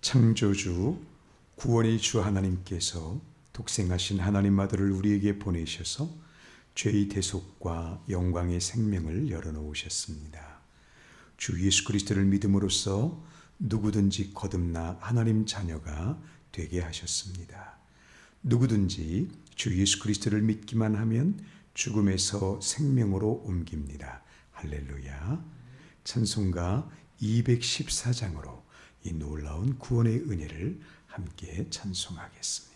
창조주 구원의 주 하나님께서 독생하신 하나님 아들을 우리에게 보내셔서 죄의 대속과 영광의 생명을 열어놓으셨습니다. 주 예수 그리스도를 믿음으로써 누구든지 거듭나 하나님 자녀가 되게 하셨습니다. 누구든지 주 예수 그리스도를 믿기만 하면 죽음에서 생명으로 옮깁니다. 할렐루야. 찬송가 214장으로 이 놀라운 구원의 은혜를 함께 찬송하겠습니다.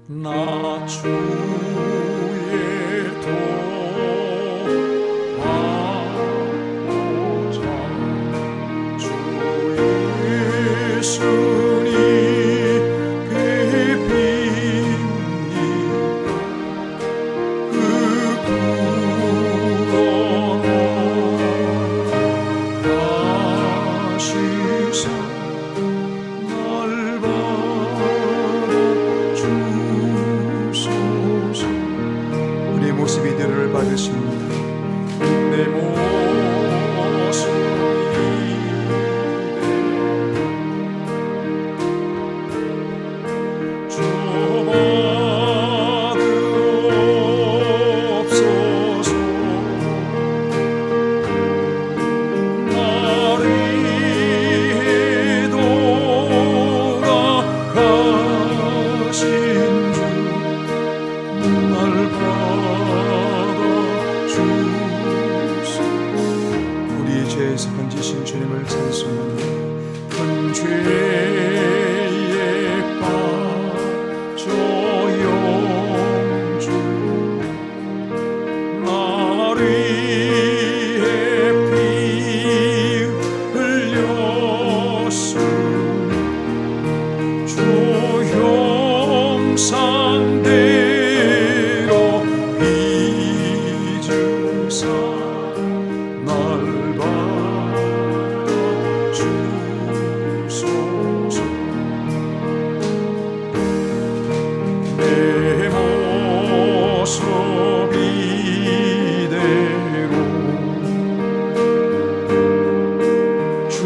나 주의 도와보자. 주 예수님께 빕니다. 그 구원을 다시사 날 받아주소서. 우리의 모습이 너를 받으십니다. 내 모습이 주 받으옵소서. 나를 돌아가신 주 날 받아주소서. 우리의 죄에서 건지신 주님을 찬송합니다. 큰 죄에 빠져 영주 나를 위해 피 흘렸으니 주 형상대로 빚으사 날 받아주소서. 내 모습 이대로 주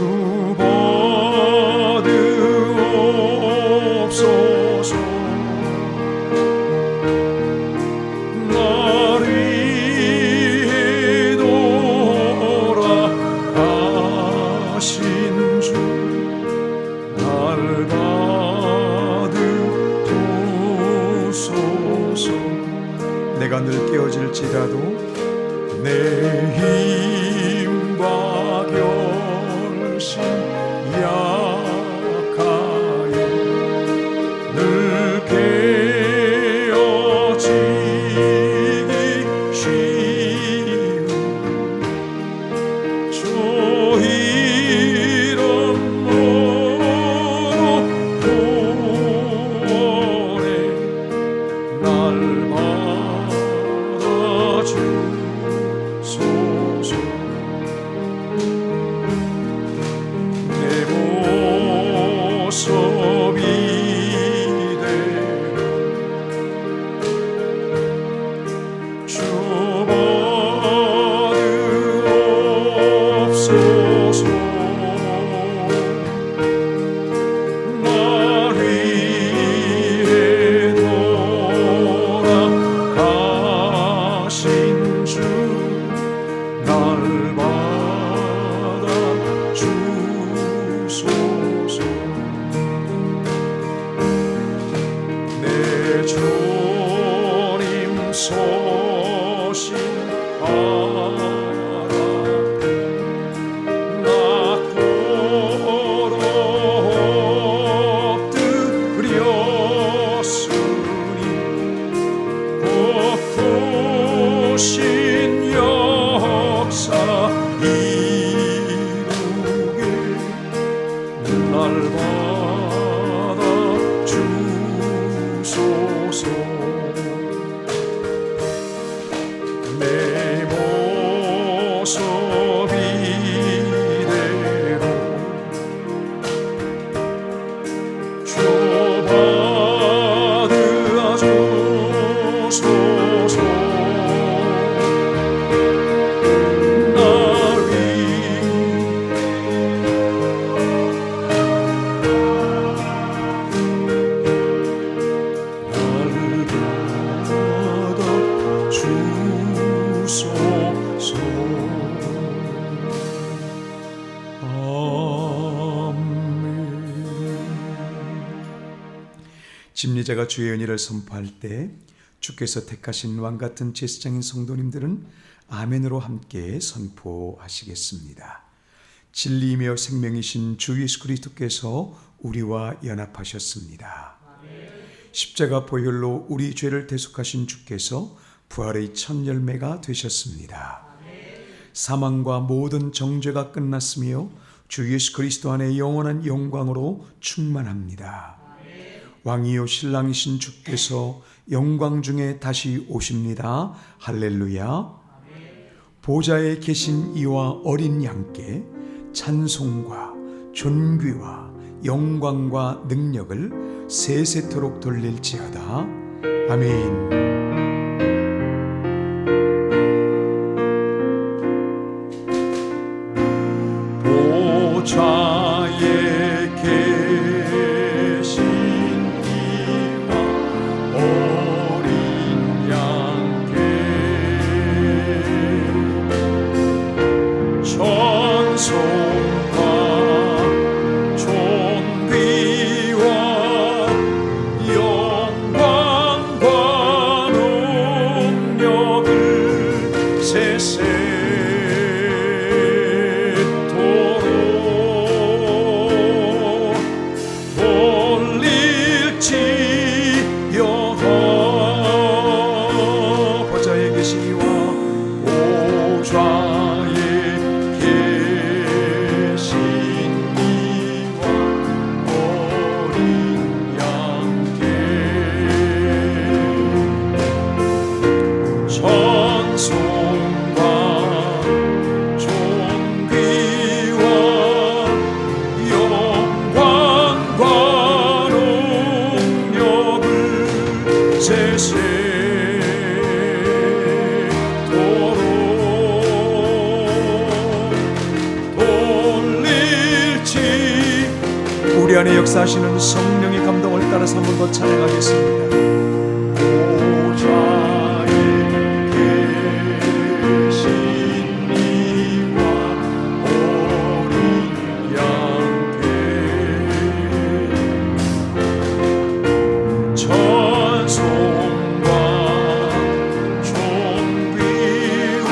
받으옵소서. 나를 위해 돌아가신 주 날 받으소서. 내가 늘 깨어질지라도 내 힘과 결심 약하여 늘 깨어지기 쉬운 주 이름 모로보내 날 받아주소서. 내 모습 이대로 주 받으옵소서. 날 위해 돌아가신 주 날 받아주소서. 내 주님 소신 알아 나 고로 엎드렸으니 복구신 역사 이루게 날 받아주소서. 내 모습 이대로 심리자가 주의 은혜를 선포할 때 주께서 택하신 왕 같은 제사장인 성도님들은 아멘으로 함께 선포하시겠습니다. 진리이며 생명이신 주 예수 그리스도께서 우리와 연합하셨습니다. 십자가 보혈로 우리 죄를 대속하신 주께서 부활의 첫 열매가 되셨습니다. 사망과 모든 정죄가 끝났으며 주 예수 그리스도 안에 영원한 영광으로 충만합니다. 왕이요 신랑이신 주께서 영광 중에 다시 오십니다. 할렐루야. 보좌에 계신 이와 어린 양께 찬송과 존귀와 영광과 능력을 세세토록 돌릴지어다. 아멘. 보좌에 계신 이와 어린 양께 찬송과 존귀와 영광과 능력을 우리 안에 역사하시는 성령의 감동을 따라서 한 번 더 찬양하겠습니다. 보좌에 계신 이와 어린 양께 찬송과 존귀와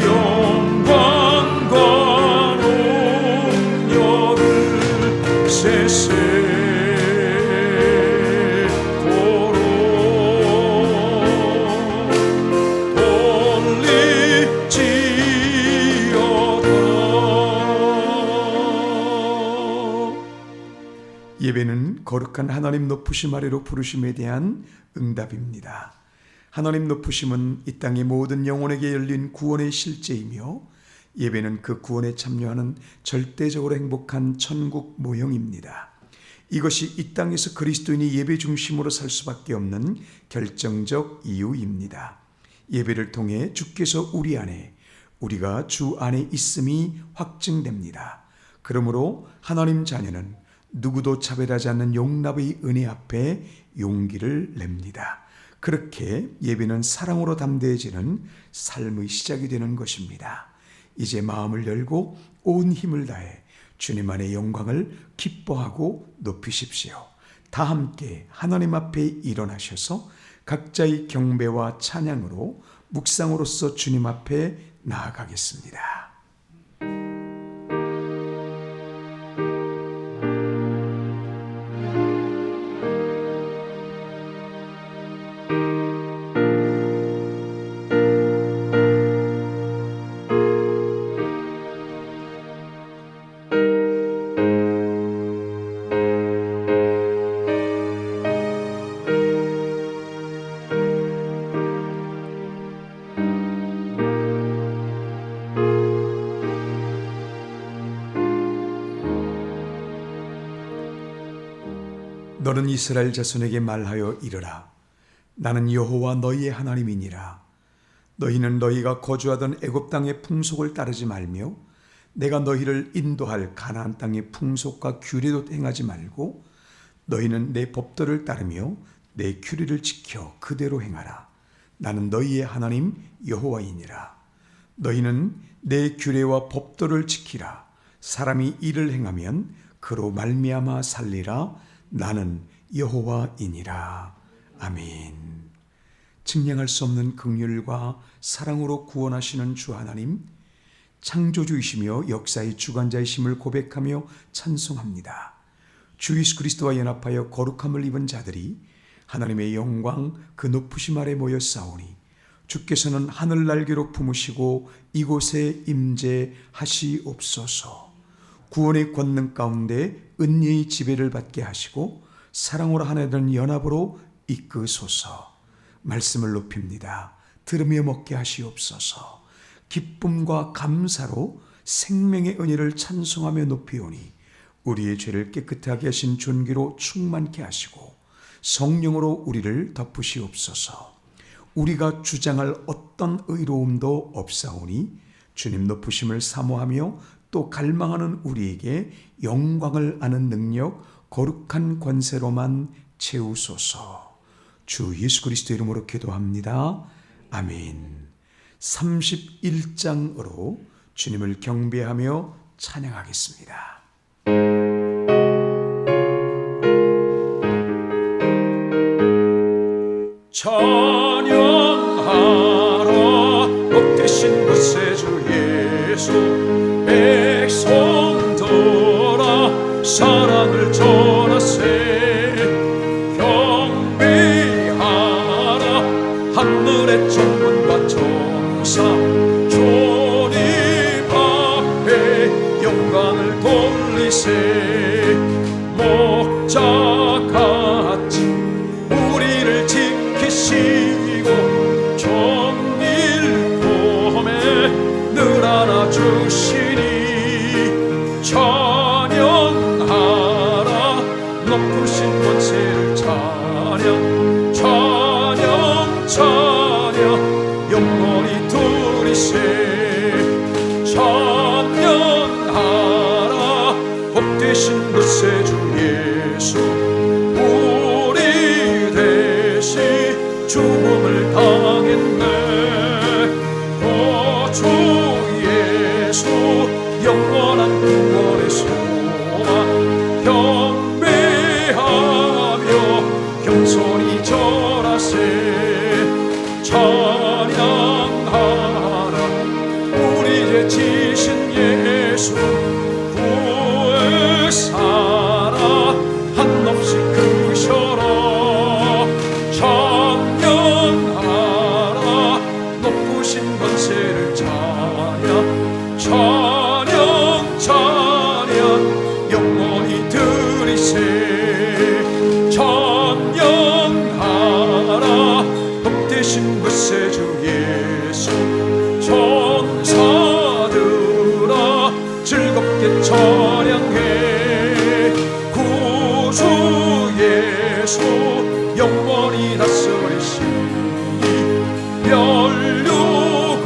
영광과 능력을 세세토록 돌릴지어다. 예배는 거룩한 하나님 높으심 아래로 부르심에 대한 응답입니다. 하나님 높으심은 이 땅의 모든 영혼에게 열린 구원의 실제이며 예배는 그 구원에 참여하는 절대적으로 행복한 천국 모형입니다. 이것이 이 땅에서 그리스도인이 예배 중심으로 살 수밖에 없는 결정적 이유입니다. 예배를 통해 주께서 우리 안에, 우리가 주 안에 있음이 확증됩니다. 그러므로 하나님 자녀는 누구도 차별하지 않는 용납의 은혜 앞에 용기를 냅니다. 그렇게 예배는 사랑으로 담대해지는 삶의 시작이 되는 것입니다. 이제 마음을 열고 온 힘을 다해 주님 안의 영광을 기뻐하고 높이십시오. 다 함께 하나님 앞에 일어나셔서 각자의 경배와 찬양으로 묵상으로서 주님 앞에 나아가겠습니다. 너는 이스라엘 자손에게 말하여 이르라. 나는 여호와 너희의 하나님이니라. 너희는 너희가 거주하던 애굽 땅의 풍속을 따르지 말며 내가 너희를 인도할 가나안 땅의 풍속과 규례도 행하지 말고 너희는 내 법도를 따르며 내 규례를 지켜 그대로 행하라. 나는 너희의 하나님 여호와이니라. 너희는 내 규례와 법도를 지키라. 사람이 이를 행하면 그로 말미암아 살리라. 나는 여호와이니라. 아멘. 측량할 수 없는 긍휼과 사랑으로 구원하시는 주 하나님, 창조주이시며 역사의 주관자이심을 고백하며 찬송합니다. 주 예수 그리스도와 연합하여 거룩함을 입은 자들이 하나님의 영광 그 높으심 아래 모여 싸우니 주께서는 하늘 날개로 품으시고 이곳에 임재하시옵소서. 구원의 권능 가운데 은혜의 지배를 받게 하시고 사랑으로 하나 되는 연합으로 이끄소서. 말씀을 높입니다. 들으며 먹게 하시옵소서. 기쁨과 감사로 생명의 은혜를 찬송하며 높이오니 우리의 죄를 깨끗하게 하신 존귀로 충만케 하시고 성령으로 우리를 덮으시옵소서. 우리가 주장할 어떤 의로움도 없사오니 주님 높으심을 사모하며 또 갈망하는 우리에게 영광을 아는 능력, 거룩한 권세로만 채우소서. 주 예수 그리스도 이름으로 기도합니다. 아멘. 31장으로 주님을 경배하며 찬양하겠습니다. 찬양하라 복되신 곳에 주 예수. 백성들아 사랑을 전하세. 경배하라 하늘의 천군과 천사. 주님 앞에 영광을 돌리세. 목자같이 우리를 지키시고 종일 밤에 늘 안아주시니 찬양하라 높으신 권세를 찬양. 찬양 찬양 영원히 두리세. 찬양하라 복되신 곳에 주 예수. 우리 대신 죽음을 당했네. 오 주 예수 영원한 구원의 소망. 경배하며 겸손히 절하세. 찬양하라 우리 죄 지신 예수. 구하사라 한없이 크셔라. 찬양하라 높으신 권세를 찬양. 찬양 찬양 영원히 드리세. 찬양하라 복되신 곳에 주 예수. 천사들아 즐겁게 찬양해. 구주 예수 영원히 다스리시니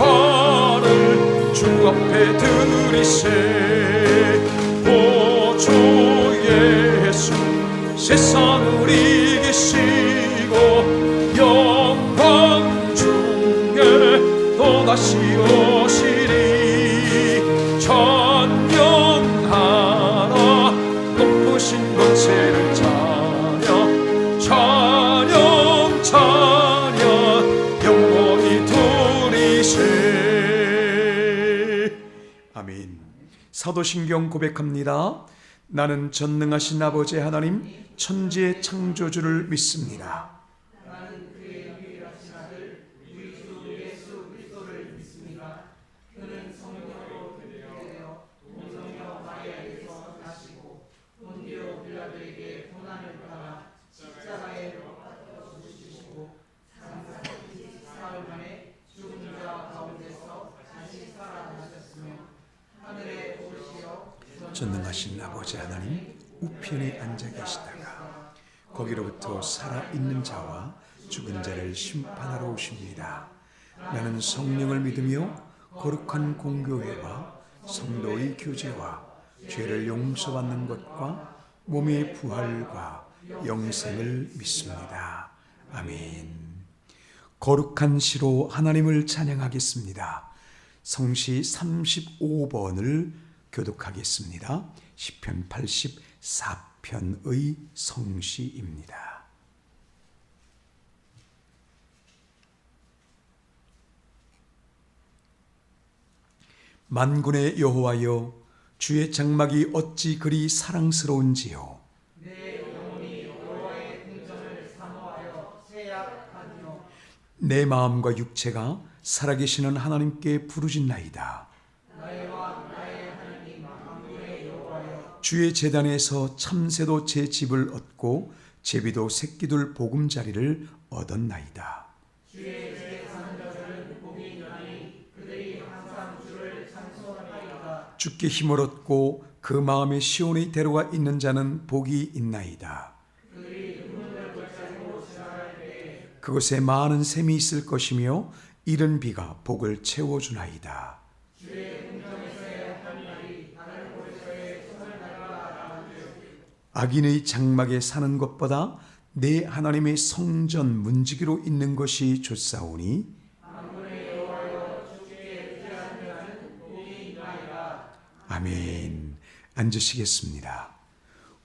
면류관을 주 앞에 드리세. 오 주 예수 세상을 이기시고 영광 중에 또다시 오시리. 찬양하라 높으신 권세를 찬양. 찬양 찬양 영원히 두리세. 아멘. 사도신경 고백합니다. 나는 전능하신 아버지 하나님 천지의 창조주를 믿습니다. 전능하신 아버지 하나님 우편에 앉아 계시다가 거기로부터 살아있는 자와 죽은 자를 심판하러 오십니다. 나는 성령을 믿으며 거룩한 공교회와 성도의 교제와 죄를 용서받는 것과 몸의 부활과 영생을 믿습니다. 아멘. 거룩한 시로 하나님을 찬양하겠습니다. 성시 35번을 교독하겠습니다. 시편 84편. 편의 성시입니다. 만군의 여호와여, 주의 장막이 어찌 그리 사랑스러운지요. 내 영혼이 여호와의 궁전을 사모하여 쇠약하니요. 내 마음과 육체가 살아계시는 하나님께 부르짖나이다. 나의 왕 나의 하나님 만군의 여호와여, 주의 제단에서 참새도 제 집을 얻고 제비도 새끼들 보금자리를 얻었나이다. 주의 집에 사는 자들은 복이 있나니 그들이 항상 주를 찬송하나이다. 주께 힘을 얻고 그 마음에 시온의 대로가 있는 자는 복이 있나이다. 그곳에 많은 샘이 있을 것이며 이른 비가 복을 채워주나이다. 악인의 장막에 사는 것보다 내 하나님의 성전 문지기로 있는 것이 좋사오니 아멘. 앉으시겠습니다.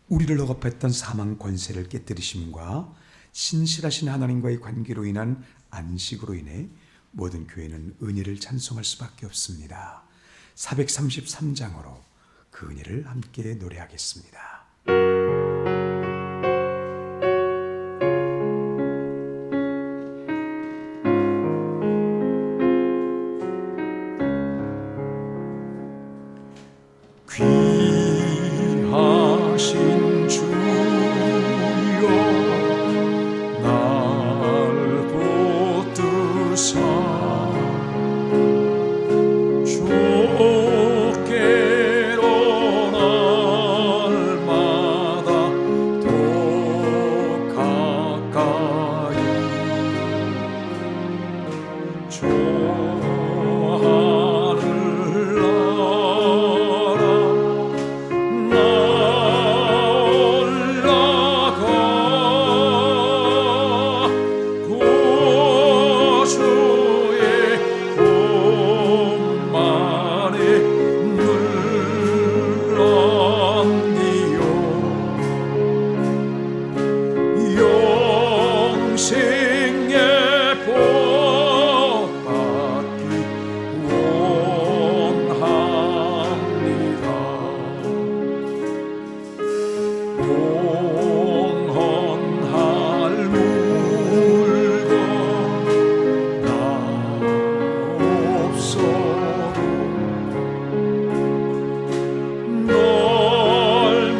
우리를 억압했던 사망 권세를 깨뜨리심과 신실하신 하나님과의 관계로 인한 안식으로 인해 모든 교회는 은혜를 찬송할 수밖에 없습니다. 433장으로 그 은혜를 함께 노래하겠습니다. 귀하신 주여 날 붙드사 주께로 날마다 더 가까이 영생의 복 받기 원합니다. 영원할 물건 나 없어도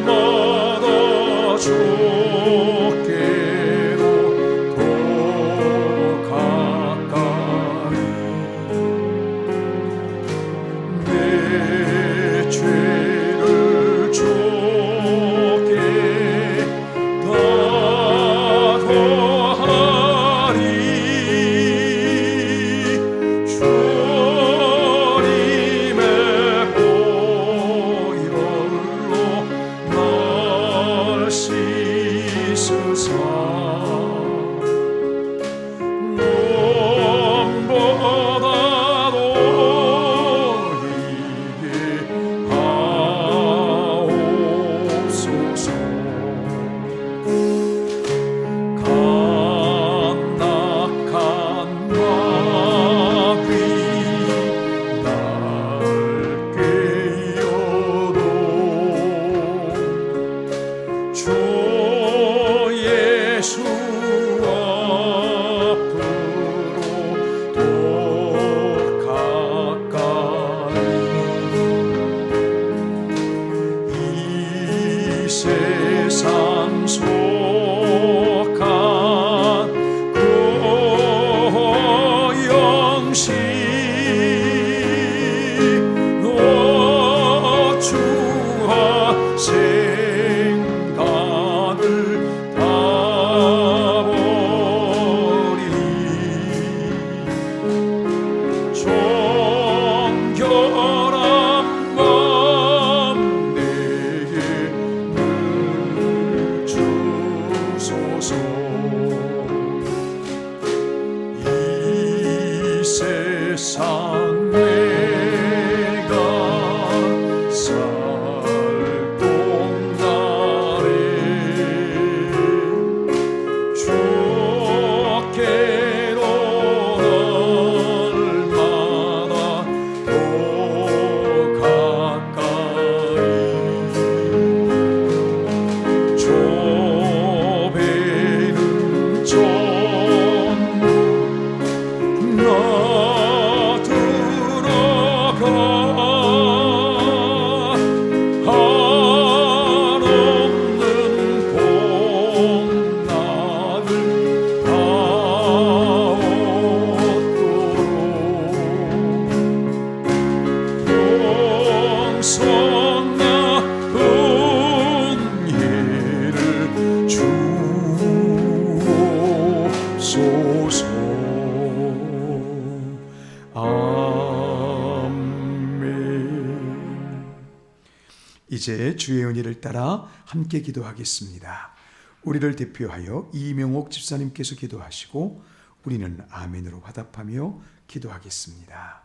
날마다 주께로 더 가까이 내 죄를 주께 다 고하리. 주님의 보혈로 날 씻으사 무엇보다도 이게 하옵소서. 간낙한 마귀 날 깨어도 주 예수 앞으로 더 가까이 이 세상 속한 고영시 노주와 생각을 다 버리니 정결한 마음 내게 늘 주소서. 이제 주의 은혜를 따라 함께 기도하겠습니다. 우리를 대표하여 이명옥 집사님께서 기도하시고 우리는 아멘으로 화답하며 기도하겠습니다.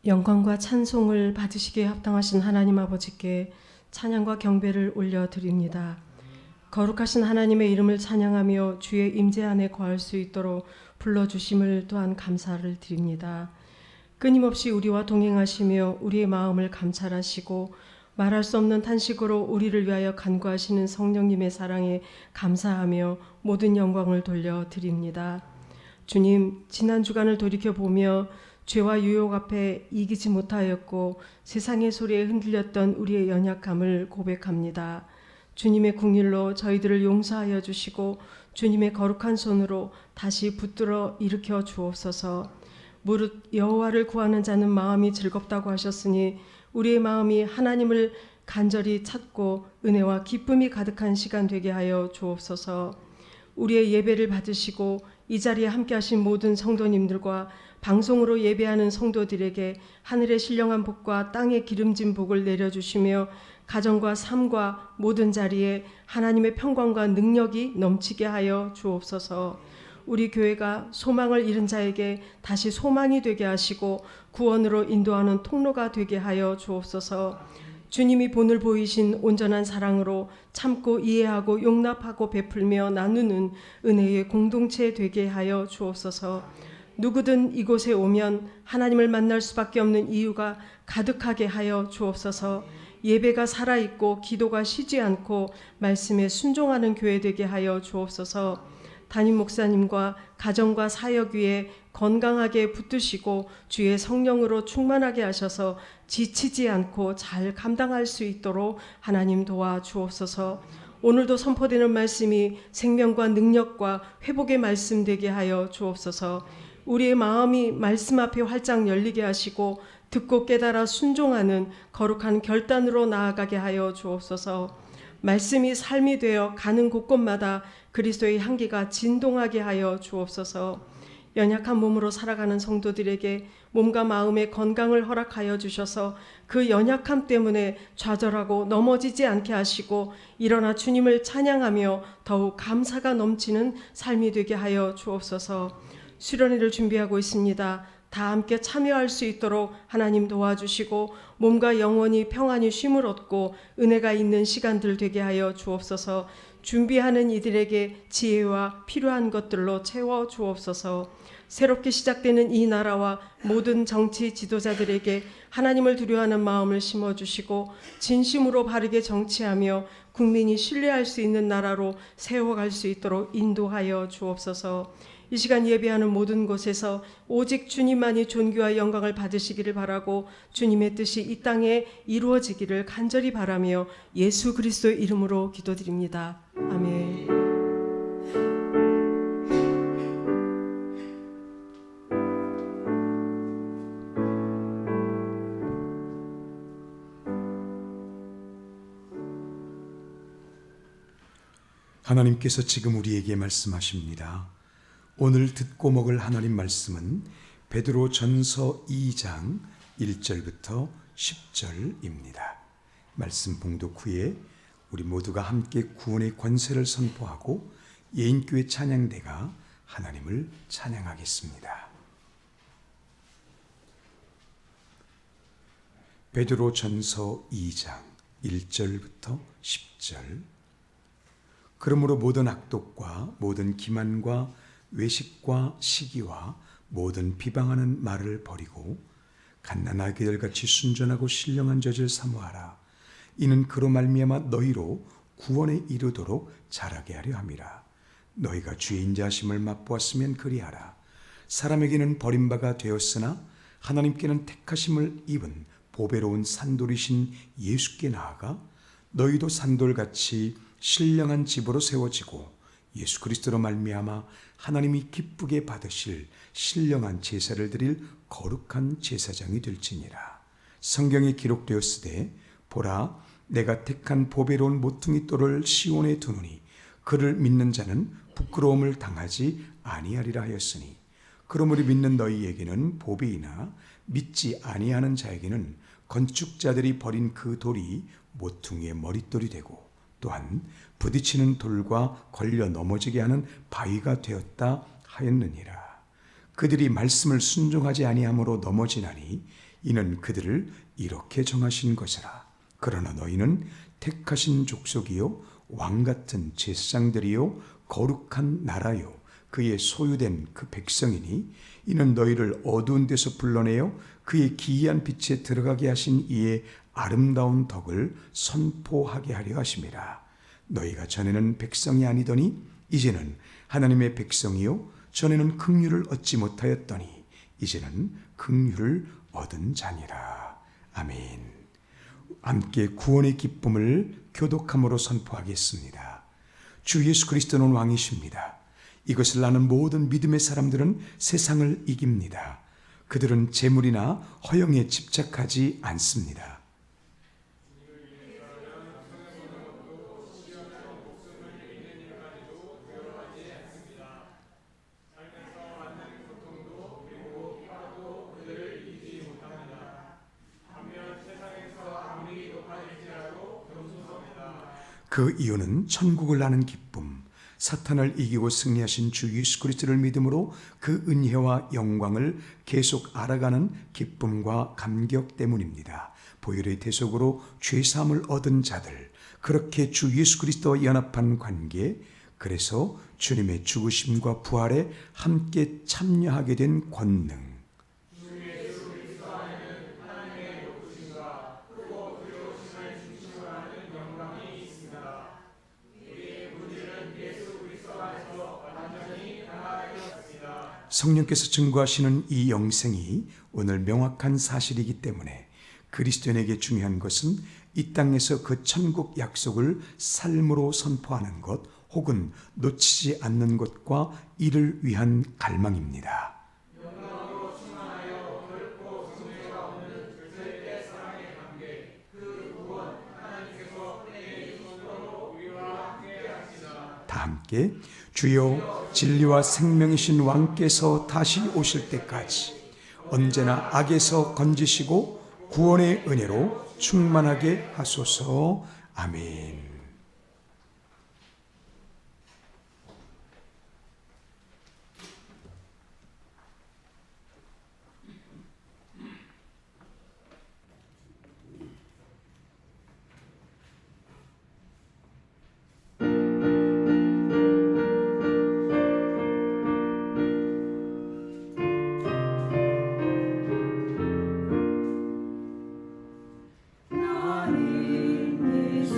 영광과 찬송을 받으시기에 합당하신 하나님 아버지께 찬양과 경배를 올려드립니다. 거룩하신 하나님의 이름을 찬양하며 주의 임재 안에 거할 수 있도록 불러주심을 또한 감사를 드립니다. 끊임없이 우리와 동행하시며 우리의 마음을 감찰하시고 말할 수 없는 탄식으로 우리를 위하여 간구하시는 성령님의 사랑에 감사하며 모든 영광을 돌려드립니다. 주님, 지난 주간을 돌이켜보며 죄와 유혹 앞에 이기지 못하였고 세상의 소리에 흔들렸던 우리의 연약함을 고백합니다. 주님의 긍휼로 저희들을 용서하여 주시고 주님의 거룩한 손으로 다시 붙들어 일으켜 주옵소서. 무릇 여호와를 구하는 자는 마음이 즐겁다고 하셨으니 우리의 마음이 하나님을 간절히 찾고 은혜와 기쁨이 가득한 시간 되게 하여 주옵소서. 우리의 예배를 받으시고 이 자리에 함께 하신 모든 성도님들과 방송으로 예배하는 성도들에게 하늘의 신령한 복과 땅의 기름진 복을 내려주시며 가정과 삶과 모든 자리에 하나님의 평강과 능력이 넘치게 하여 주옵소서. 우리 교회가 소망을 잃은 자에게 다시 소망이 되게 하시고 구원으로 인도하는 통로가 되게 하여 주옵소서. 주님이 본을 보이신 온전한 사랑으로 참고 이해하고 용납하고 베풀며 나누는 은혜의 공동체 되게 하여 주옵소서. 누구든 이곳에 오면 하나님을 만날 수밖에 없는 이유가 가득하게 하여 주옵소서. 예배가 살아있고 기도가 쉬지 않고 말씀에 순종하는 교회 되게 하여 주옵소서. 담임 목사님과 가정과 사역 위에 건강하게 붙드시고 주의 성령으로 충만하게 하셔서 지치지 않고 잘 감당할 수 있도록 하나님 도와주옵소서. 오늘도 선포되는 말씀이 생명과 능력과 회복의 말씀 되게 하여 주옵소서. 우리의 마음이 말씀 앞에 활짝 열리게 하시고 듣고 깨달아 순종하는 거룩한 결단으로 나아가게 하여 주옵소서. 말씀이 삶이 되어 가는 곳곳마다 그리스도의 향기가 진동하게 하여 주옵소서. 연약한 몸으로 살아가는 성도들에게 몸과 마음의 건강을 허락하여 주셔서 그 연약함 때문에 좌절하고 넘어지지 않게 하시고 일어나 주님을 찬양하며 더욱 감사가 넘치는 삶이 되게 하여 주옵소서. 수련회를 준비하고 있습니다. 다 함께 참여할 수 있도록 하나님 도와주시고 몸과 영혼이 평안히 쉼을 얻고 은혜가 있는 시간들 되게 하여 주옵소서. 준비하는 이들에게 지혜와 필요한 것들로 채워 주옵소서. 새롭게 시작되는 이 나라와 모든 정치 지도자들에게 하나님을 두려워하는 마음을 심어주시고 진심으로 바르게 정치하며 국민이 신뢰할 수 있는 나라로 세워갈 수 있도록 인도하여 주옵소서. 이 시간 예배하는 모든 곳에서 오직 주님만이 존귀와 영광을 받으시기를 바라고 주님의 뜻이 이 땅에 이루어지기를 간절히 바라며 예수 그리스도의 이름으로 기도드립니다. 아멘. 하나님께서 지금 우리에게 말씀하십니다. 오늘 듣고 먹을 하나님 말씀은 베드로 전서 2장 1절부터 10절입니다. 말씀 봉독 후에 우리 모두가 함께 구원의 권세를 선포하고 예인교회 찬양대가 하나님을 찬양하겠습니다. 베드로 전서 2장 1절부터 10절. 그러므로 모든 악독과 모든 기만과 외식과 시기와 모든 비방하는 말을 버리고 갓난아기들 같이 순전하고 신령한 젖을 사모하라. 이는 그로 말미암아 너희로 구원에 이르도록 자라게 하려 함이라. 너희가 주의 인자하심을 맛보았으면 그리하라. 사람에게는 버림바가 되었으나 하나님께는 택하심을 입은 보배로운 산돌이신 예수께 나아가 너희도 산돌같이 신령한 집으로 세워지고 예수 그리스도로 말미암아 하나님이 기쁘게 받으실 신령한 제사를 드릴 거룩한 제사장이 될지니라. 성경에 기록되었으되 보라 내가 택한 보배로운 모퉁이 돌을 시온에 두노니 그를 믿는 자는 부끄러움을 당하지 아니하리라 하였으니 그러므로 믿는 너희에게는 복이 있으나 믿지 아니하는 자에게는 건축자들이 버린 그 돌이 모퉁이의 머릿돌이 되고 또한 부딪히는 돌과 걸려 넘어지게 하는 바위가 되었다 하였느니라. 그들이 말씀을 순종하지 아니함으로 넘어지나니 이는 그들을 이렇게 정하신 것이라. 그러나 너희는 택하신 족속이요 왕 같은 제사장들이요 거룩한 나라요 그의 소유된 그 백성이니 이는 너희를 어두운 데서 불러내어 그의 기이한 빛에 들어가게 하신 이의 아름다운 덕을 선포하게 하려 하심이라. 너희가 전에는 백성이 아니더니 이제는 하나님의 백성이요 전에는 긍휼을 얻지 못하였더니 이제는 긍휼을 얻은 자니라. 아멘. 함께 구원의 기쁨을 교독함으로 선포하겠습니다. 주 예수 그리스도는 왕이십니다. 이것을 아는 모든 믿음의 사람들은 세상을 이깁니다. 그들은 재물이나 허영에 집착하지 않습니다. 그 이유는 천국을 아는 기쁨, 사탄을 이기고 승리하신 주 예수 그리스도를 믿음으로 그 은혜와 영광을 계속 알아가는 기쁨과 감격 때문입니다. 보혈의 대속으로 죄사함을 얻은 자들, 그렇게 주 예수 그리스도와 연합한 관계, 그래서 주님의 죽으심과 부활에 함께 참여하게 된 권능, 성령께서 증거하시는 이 영생이 오늘 명확한 사실이기 때문에 그리스도인에게 중요한 것은 이 땅에서 그 천국 약속을 삶으로 선포하는 것 혹은 놓치지 않는 것과 이를 위한 갈망입니다. 다 함께 주여 진리와 생명이신 왕께서 다시 오실 때까지 언제나 악에서 건지시고 구원의 은혜로 충만하게 하소서. 아멘. 나는 예수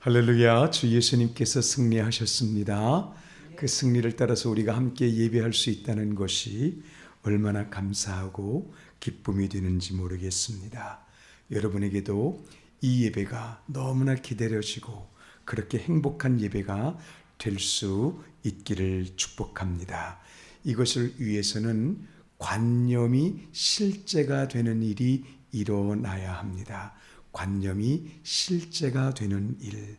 할렐루야. 주 예수님께서 승리하셨습니다. 그 승리를 따라서 우리가 함께 예배할 수 있다는 것이 얼마나 감사하고 기쁨이 되는지 모르겠습니다. 여러분에게도 이 예배가 너무나 기다려지고 그렇게 행복한 예배가 될 수 있기를 축복합니다. 이것을 위해서는 관념이 실제가 되는 일이 일어나야 합니다. 관념이 실제가 되는 일,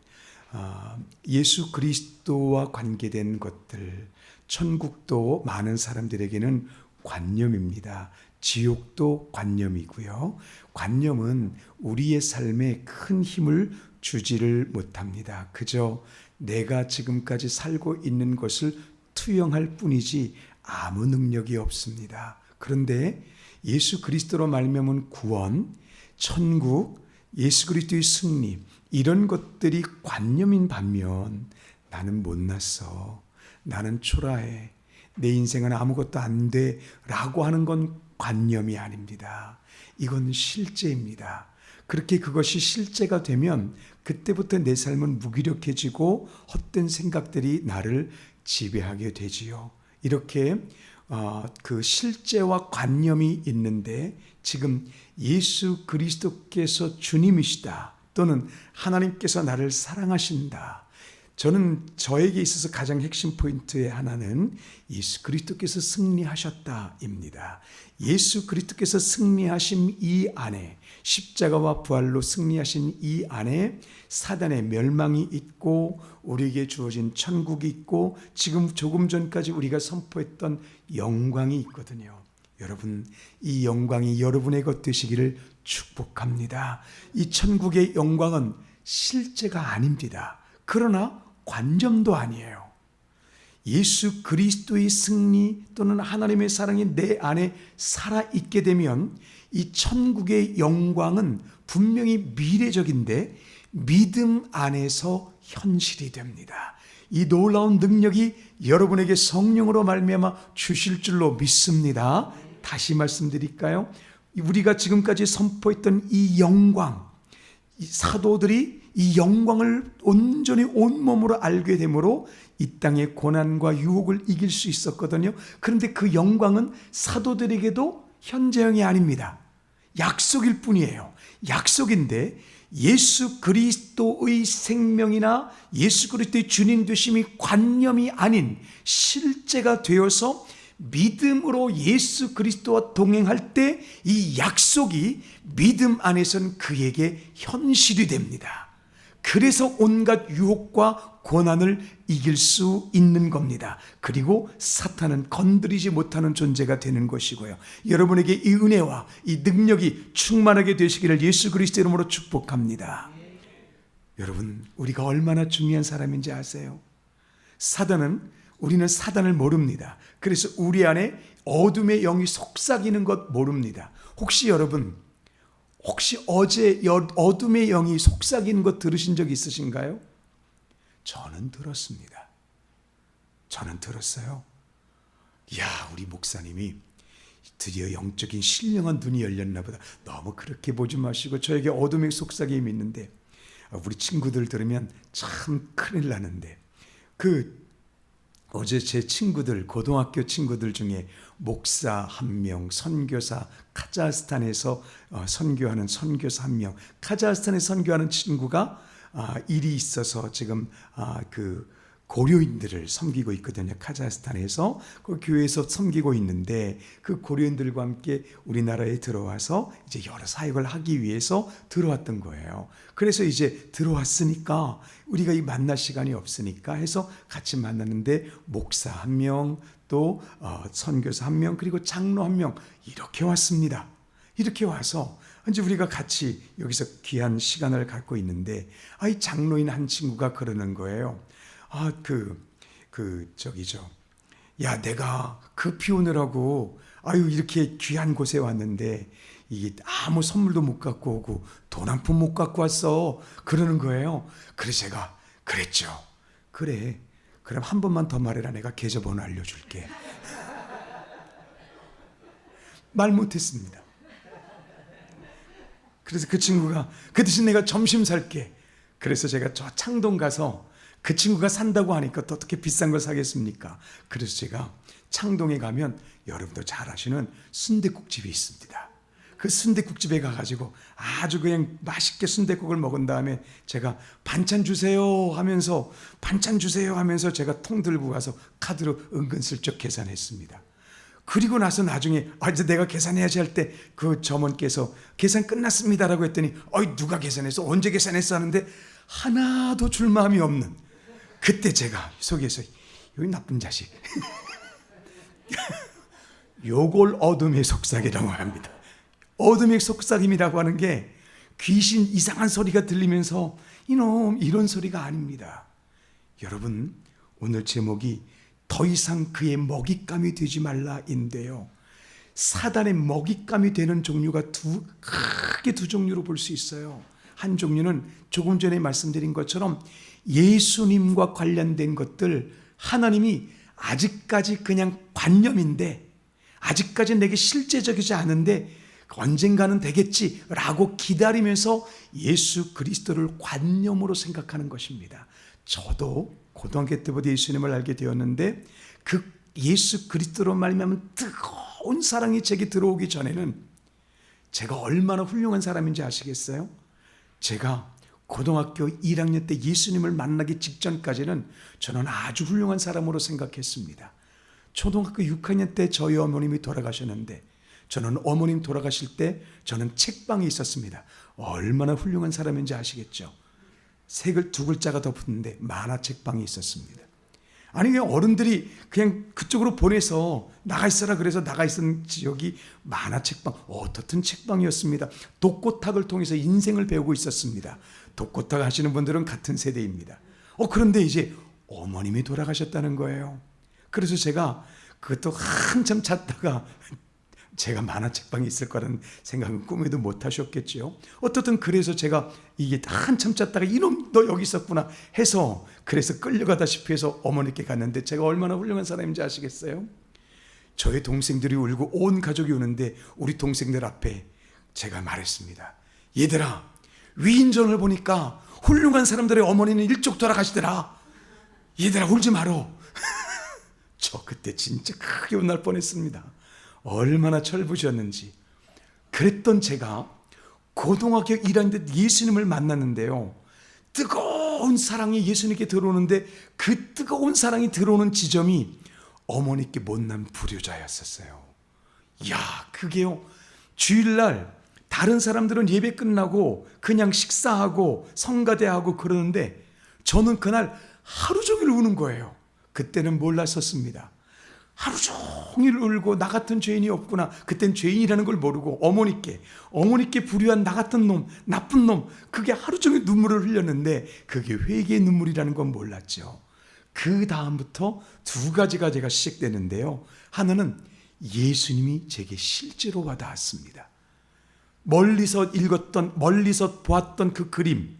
예수 그리스도와 관계된 것들, 천국도 많은 사람들에게는 관념입니다. 지옥도 관념이고요. 관념은 우리의 삶에 큰 힘을 주지를 못합니다. 그저 내가 지금까지 살고 있는 것을 투영할 뿐이지 아무 능력이 없습니다. 그런데 예수 그리스도로 말미암은 구원, 천국, 예수 그리스도의 승리, 이런 것들이 관념인 반면 나는 못났어, 나는 초라해, 내 인생은 아무것도 안 돼 라고 하는 건 관념이 아닙니다. 이건 실제입니다. 그렇게 그것이 실제가 되면 그때부터 내 삶은 무기력해지고 헛된 생각들이 나를 지배하게 되지요. 이렇게 그 실제와 관념이 있는데 지금 예수 그리스도께서 주님이시다, 또는 하나님께서 나를 사랑하신다. 저는 저에게 있어서 가장 핵심 포인트의 하나는 예수 그리스도께서 승리하셨다입니다. 예수 그리스도께서 승리하신 이 안에, 십자가와 부활로 승리하신 이 안에 사단의 멸망이 있고 우리에게 주어진 천국이 있고 지금 조금 전까지 우리가 선포했던 영광이 있거든요. 여러분, 이 영광이 여러분의 것 되시기를 축복합니다. 이 천국의 영광은 실제가 아닙니다. 그러나 관점도 아니에요. 예수 그리스도의 승리 또는 하나님의 사랑이 내 안에 살아있게 되면 이 천국의 영광은 분명히 미래적인데 믿음 안에서 현실이 됩니다. 이 놀라운 능력이 여러분에게 성령으로 말미암아 주실 줄로 믿습니다. 다시 말씀드릴까요? 우리가 지금까지 선포했던 이 영광, 이 사도들이 이 영광을 온전히 온몸으로 알게 되므로 이 땅의 고난과 유혹을 이길 수 있었거든요. 그런데 그 영광은 사도들에게도 현재형이 아닙니다. 약속일 뿐이에요. 약속인데 예수 그리스도의 생명이나 예수 그리스도의 주님 되심이 관념이 아닌 실제가 되어서 믿음으로 예수 그리스도와 동행할 때 이 약속이 믿음 안에서는 그에게 현실이 됩니다. 그래서 온갖 유혹과 고난을 이길 수 있는 겁니다. 그리고 사탄은 건드리지 못하는 존재가 되는 것이고요. 여러분에게 이 은혜와 이 능력이 충만하게 되시기를 예수 그리스도 이름으로 축복합니다. 여러분, 우리가 얼마나 중요한 사람인지 아세요? 우리는 사단을 모릅니다. 그래서 우리 안에 어둠의 영이 속삭이는 것 모릅니다. 혹시 어제 어둠의 영이 속삭이는 것 들으신 적 있으신가요? 저는 들었습니다. 저는 들었어요. 야, 우리 목사님이 드디어 영적인 신령한 눈이 열렸나 보다. 너무 그렇게 보지 마시고 저에게 어둠의 속삭임이 있는데 우리 친구들 들으면 참 큰일 나는데 어제 제 친구들, 고등학교 친구들 중에 목사 한 명, 선교사, 카자흐스탄에서 선교하는 선교사 한 명, 카자흐스탄에 선교하는 친구가 일이 있어서 지금 고려인들을 섬기고 있거든요. 카자흐스탄에서 그 교회에서 섬기고 있는데 그 고려인들과 함께 우리나라에 들어와서 이제 여러 사역을 하기 위해서 들어왔던 거예요. 그래서 이제 들어왔으니까 우리가 이 만날 시간이 없으니까 해서 같이 만났는데 목사 한 명, 또 선교사 한 명, 그리고 장로 한 명 이렇게 왔습니다. 이렇게 와서 이제 우리가 같이 여기서 귀한 시간을 갖고 있는데 이 장로인 한 친구가 그러는 거예요. 야, 내가 비 오느라고 이렇게 귀한 곳에 왔는데 이게 아무 선물도 못 갖고 오고 돈 한 푼 못 갖고 왔어. 그러는 거예요. 그래서 제가 그랬죠. 그래, 그럼 한 번만 더 말해라. 내가 계좌번호 알려줄게. 말 못했습니다. 그래서 그 친구가 그 대신 내가 점심 살게. 그래서 제가 저 창동 가서 그 친구가 산다고 하니까 또 어떻게 비싼 걸 사겠습니까? 그래서 제가 창동에 가면 여러분도 잘 아시는 순댓국집이 있습니다. 그 순댓국집에 가가지고 아주 그냥 맛있게 순댓국을 먹은 다음에 제가 반찬 주세요 하면서 제가 통 들고 가서 카드로 은근슬쩍 계산했습니다. 그리고 나서 나중에 이제 내가 계산해야지 할 때 그 점원께서 계산 끝났습니다라고 했더니 누가 계산했어? 언제 계산했어? 하는데 하나도 줄 마음이 없는, 그때 제가 속에서 여기 나쁜 자식 요걸 어둠의 속삭이라고 합니다. 어둠의 속삭임이라고 하는 게 귀신 이상한 소리가 들리면서 이놈 이런 소리가 아닙니다. 여러분, 오늘 제목이 더 이상 그의 먹잇감이 되지 말라인데요, 사단의 먹잇감이 되는 종류가 크게 두 종류로 볼 수 있어요. 한 종류는 조금 전에 말씀드린 것처럼 예수님과 관련된 것들, 하나님이 아직까지 그냥 관념인데, 아직까지 내게 실제적이지 않은데 언젠가는 되겠지라고 기다리면서 예수 그리스도를 관념으로 생각하는 것입니다. 저도 고등학교 때부터 예수님을 알게 되었는데 그 예수 그리스도로 말미암은 뜨거운 사랑이 제게 들어오기 전에는 제가 얼마나 훌륭한 사람인지 아시겠어요? 제가 고등학교 1학년 때 예수님을 만나기 직전까지는 저는 아주 훌륭한 사람으로 생각했습니다. 초등학교 6학년 때 저희 어머님이 돌아가셨는데, 저는 어머님 돌아가실 때 저는 책방에 있었습니다. 얼마나 훌륭한 사람인지 아시겠죠? 두 글자가 더 붙는데 만화책방에 있었습니다. 아니, 그냥 어른들이 그냥 그쪽으로 보내서 나가 있어라 그래서 나가 있던 지역이 만화책방, 어떻든 책방이었습니다. 독고탁을 통해서 인생을 배우고 있었습니다. 독고탁 하시는 분들은 같은 세대입니다. 그런데 이제 어머님이 돌아가셨다는 거예요. 그래서 제가 그것도 한참 찾다가 제가 만화책방에 있을 거라는 생각은 꿈에도 못 하셨겠죠. 어떻든 그래서 제가 이게 한참 찾다가 이놈 너 여기 있었구나 해서, 그래서 끌려가다시피 해서 어머니께 갔는데 제가 얼마나 훌륭한 사람인지 아시겠어요? 저희 동생들이 울고 온 가족이 우는데 우리 동생들 앞에 제가 말했습니다. 얘들아, 위인전을 보니까 훌륭한 사람들의 어머니는 일찍 돌아가시더라. 얘들아, 울지 마라. 저 그때 진짜 크게 혼날 뻔했습니다. 얼마나 철부지였는지. 그랬던 제가 고등학교 1학년 때 예수님을 만났는데요, 뜨거운 사랑이 예수님께 들어오는데 그 뜨거운 사랑이 들어오는 지점이 어머니께 못난 불효자였었어요. 이야, 그게요, 주일날 다른 사람들은 예배 끝나고 그냥 식사하고 성가대하고 그러는데 저는 그날 하루 종일 우는 거예요. 그때는 몰랐었습니다. 하루 종일 울고 나 같은 죄인이 없구나. 그땐 죄인이라는 걸 모르고 어머니께 불효한 나 같은 놈, 나쁜 놈, 그게 하루 종일 눈물을 흘렸는데 그게 회개의 눈물이라는 건 몰랐죠. 그 다음부터 두 가지가 제가 시작되는데요. 하나는 예수님이 제게 실제로 와닿았습니다. 멀리서 보았던 그 그림,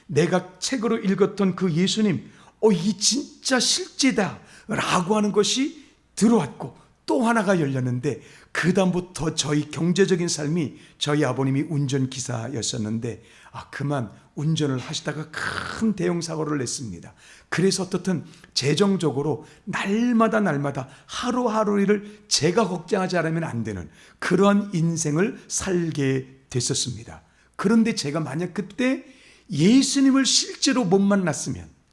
내가 책으로 읽었던 그 예수님, 이게 진짜 실제다 라고 하는 것이 들어왔고, 또 하나가 열렸는데 그 다음부터 저희 경제적인 삶이, 저희 아버님이 운전기사였었는데 그만 운전을 하시다가 큰 대형 사고를 냈습니다. 그래서 어떻든 재정적으로 날마다 하루하루를 제가 걱정하지 않으면 안 되는 그러한 인생을 살게 됐었습니다. 그런데 제가 만약 그때 예수님을 실제로 못 만났으면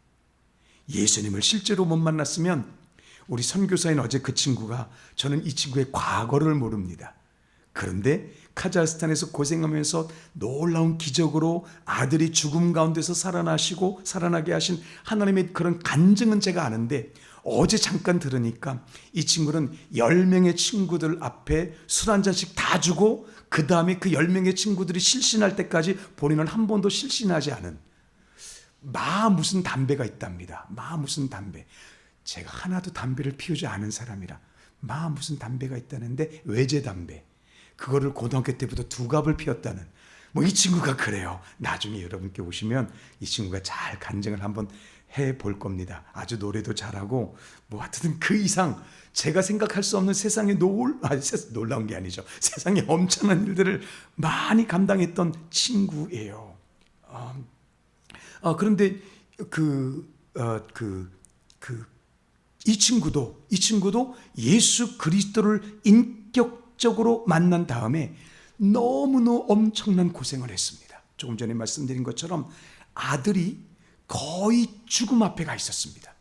우리 선교사인 어제 그 친구가, 저는 이 친구의 과거를 모릅니다. 그런데 카자흐스탄에서 고생하면서 놀라운 기적으로 아들이 죽음 가운데서 살아나게 하신 하나님의 그런 간증은 제가 아는데, 어제 잠깐 들으니까 이 친구는 10명의 친구들 앞에 술 한 잔씩 다 주고 그 다음에 그 10명의 친구들이 실신할 때까지 본인은 한 번도 실신하지 않은 무슨 담배가 있답니다. 무슨 담배. 제가 하나도 담배를 피우지 않은 사람이라 무슨 담배가 있다는데, 외제 담배, 그거를 고등학교 때부터 2갑을 피웠다는, 이 친구가 그래요. 나중에 여러분께 오시면 이 친구가 잘 간증을 한번 해볼 겁니다. 아주 노래도 잘하고 하여튼 그 이상 제가 생각할 수 없는 세상에 놀라운 게 아니죠. 세상에 엄청난 일들을 많이 감당했던 친구예요. 그런데 이 친구도 예수 그리스도를 인격적으로 만난 다음에 너무너무 엄청난 고생을 했습니다. 조금 전에 말씀드린 것처럼 아들이 거의 죽음 앞에 가 있었습니다.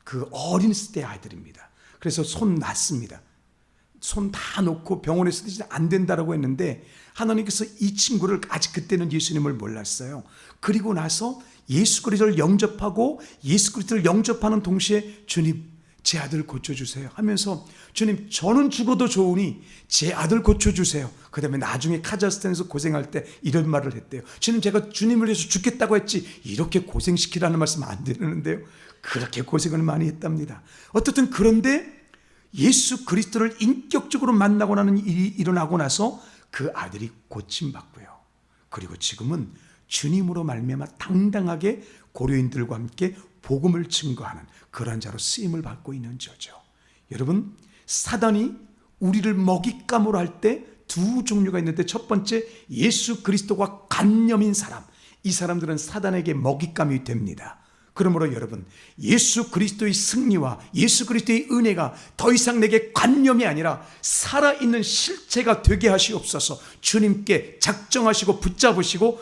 그 어린 때 아들입니다. 그래서 손 놨습니다. 손 다 놓고 병원에서 이제 안 된다라고 했는데 하나님께서 이 친구를 아직 그때는 예수님을 몰랐어요. 그리고 나서 예수 그리스도를 영접하고 예수 그리스도를 영접하는 동시에 주님 제 아들 고쳐주세요 하면서 주님 저는 죽어도 좋으니 제 아들 고쳐주세요. 그 다음에 나중에 카자흐스탄에서 고생할 때 이런 말을 했대요. 주님 제가 주님을 위해서 죽겠다고 했지 이렇게 고생시키라는 말씀 안 되는데요. 그렇게 고생을 많이 했답니다. 어떻든 그런데 예수 그리스도를 인격적으로 만나고 나는 일이 일어나고 나서 그 아들이 고침받고요. 그리고 지금은 주님으로 말미암아 당당하게 고려인들과 함께 복음을 증거하는 그런 자로 쓰임을 받고 있는 저죠. 여러분, 사단이 우리를 먹잇감으로 할 때 두 종류가 있는데 첫 번째 예수 그리스도가 관념인 사람, 이 사람들은 사단에게 먹잇감이 됩니다. 그러므로 여러분 예수 그리스도의 승리와 예수 그리스도의 은혜가 더 이상 내게 관념이 아니라 살아있는 실체가 되게 하시옵소서. 주님께 작정하시고 붙잡으시고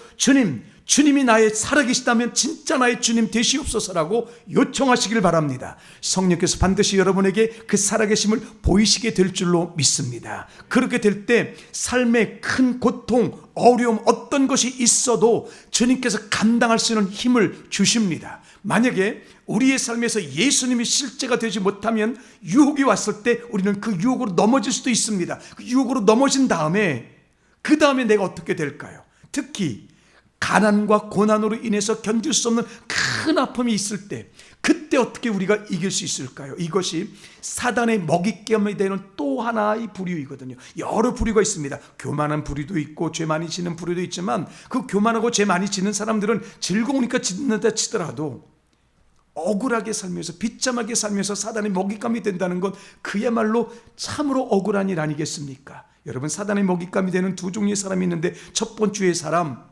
주님이 나의 살아계시다면 진짜 나의 주님 되시옵소서라고 요청하시길 바랍니다. 성령께서 반드시 여러분에게 그 살아계심을 보이시게 될 줄로 믿습니다. 그렇게 될 때 삶의 큰 고통, 어려움 어떤 것이 있어도 주님께서 감당할 수 있는 힘을 주십니다. 만약에 우리의 삶에서 예수님이 실제가 되지 못하면 유혹이 왔을 때 우리는 그 유혹으로 넘어질 수도 있습니다. 그 유혹으로 넘어진 다음에 그 다음에 내가 어떻게 될까요? 특히 가난과 고난으로 인해서 견딜 수 없는 큰 아픔이 있을 때 그때 어떻게 우리가 이길 수 있을까요? 이것이 사단의 먹잇감이 되는 또 하나의 부류이거든요. 여러 부류가 있습니다. 교만한 부류도 있고 죄 많이 지는 부류도 있지만 그 교만하고 죄 많이 지는 사람들은 즐거우니까 짓는다 치더라도 억울하게 살면서 비참하게 살면서 사단의 먹잇감이 된다는 건 그야말로 참으로 억울한 일 아니겠습니까? 여러분 사단의 먹잇감이 되는 두 종류의 사람이 있는데 첫 번째의 사람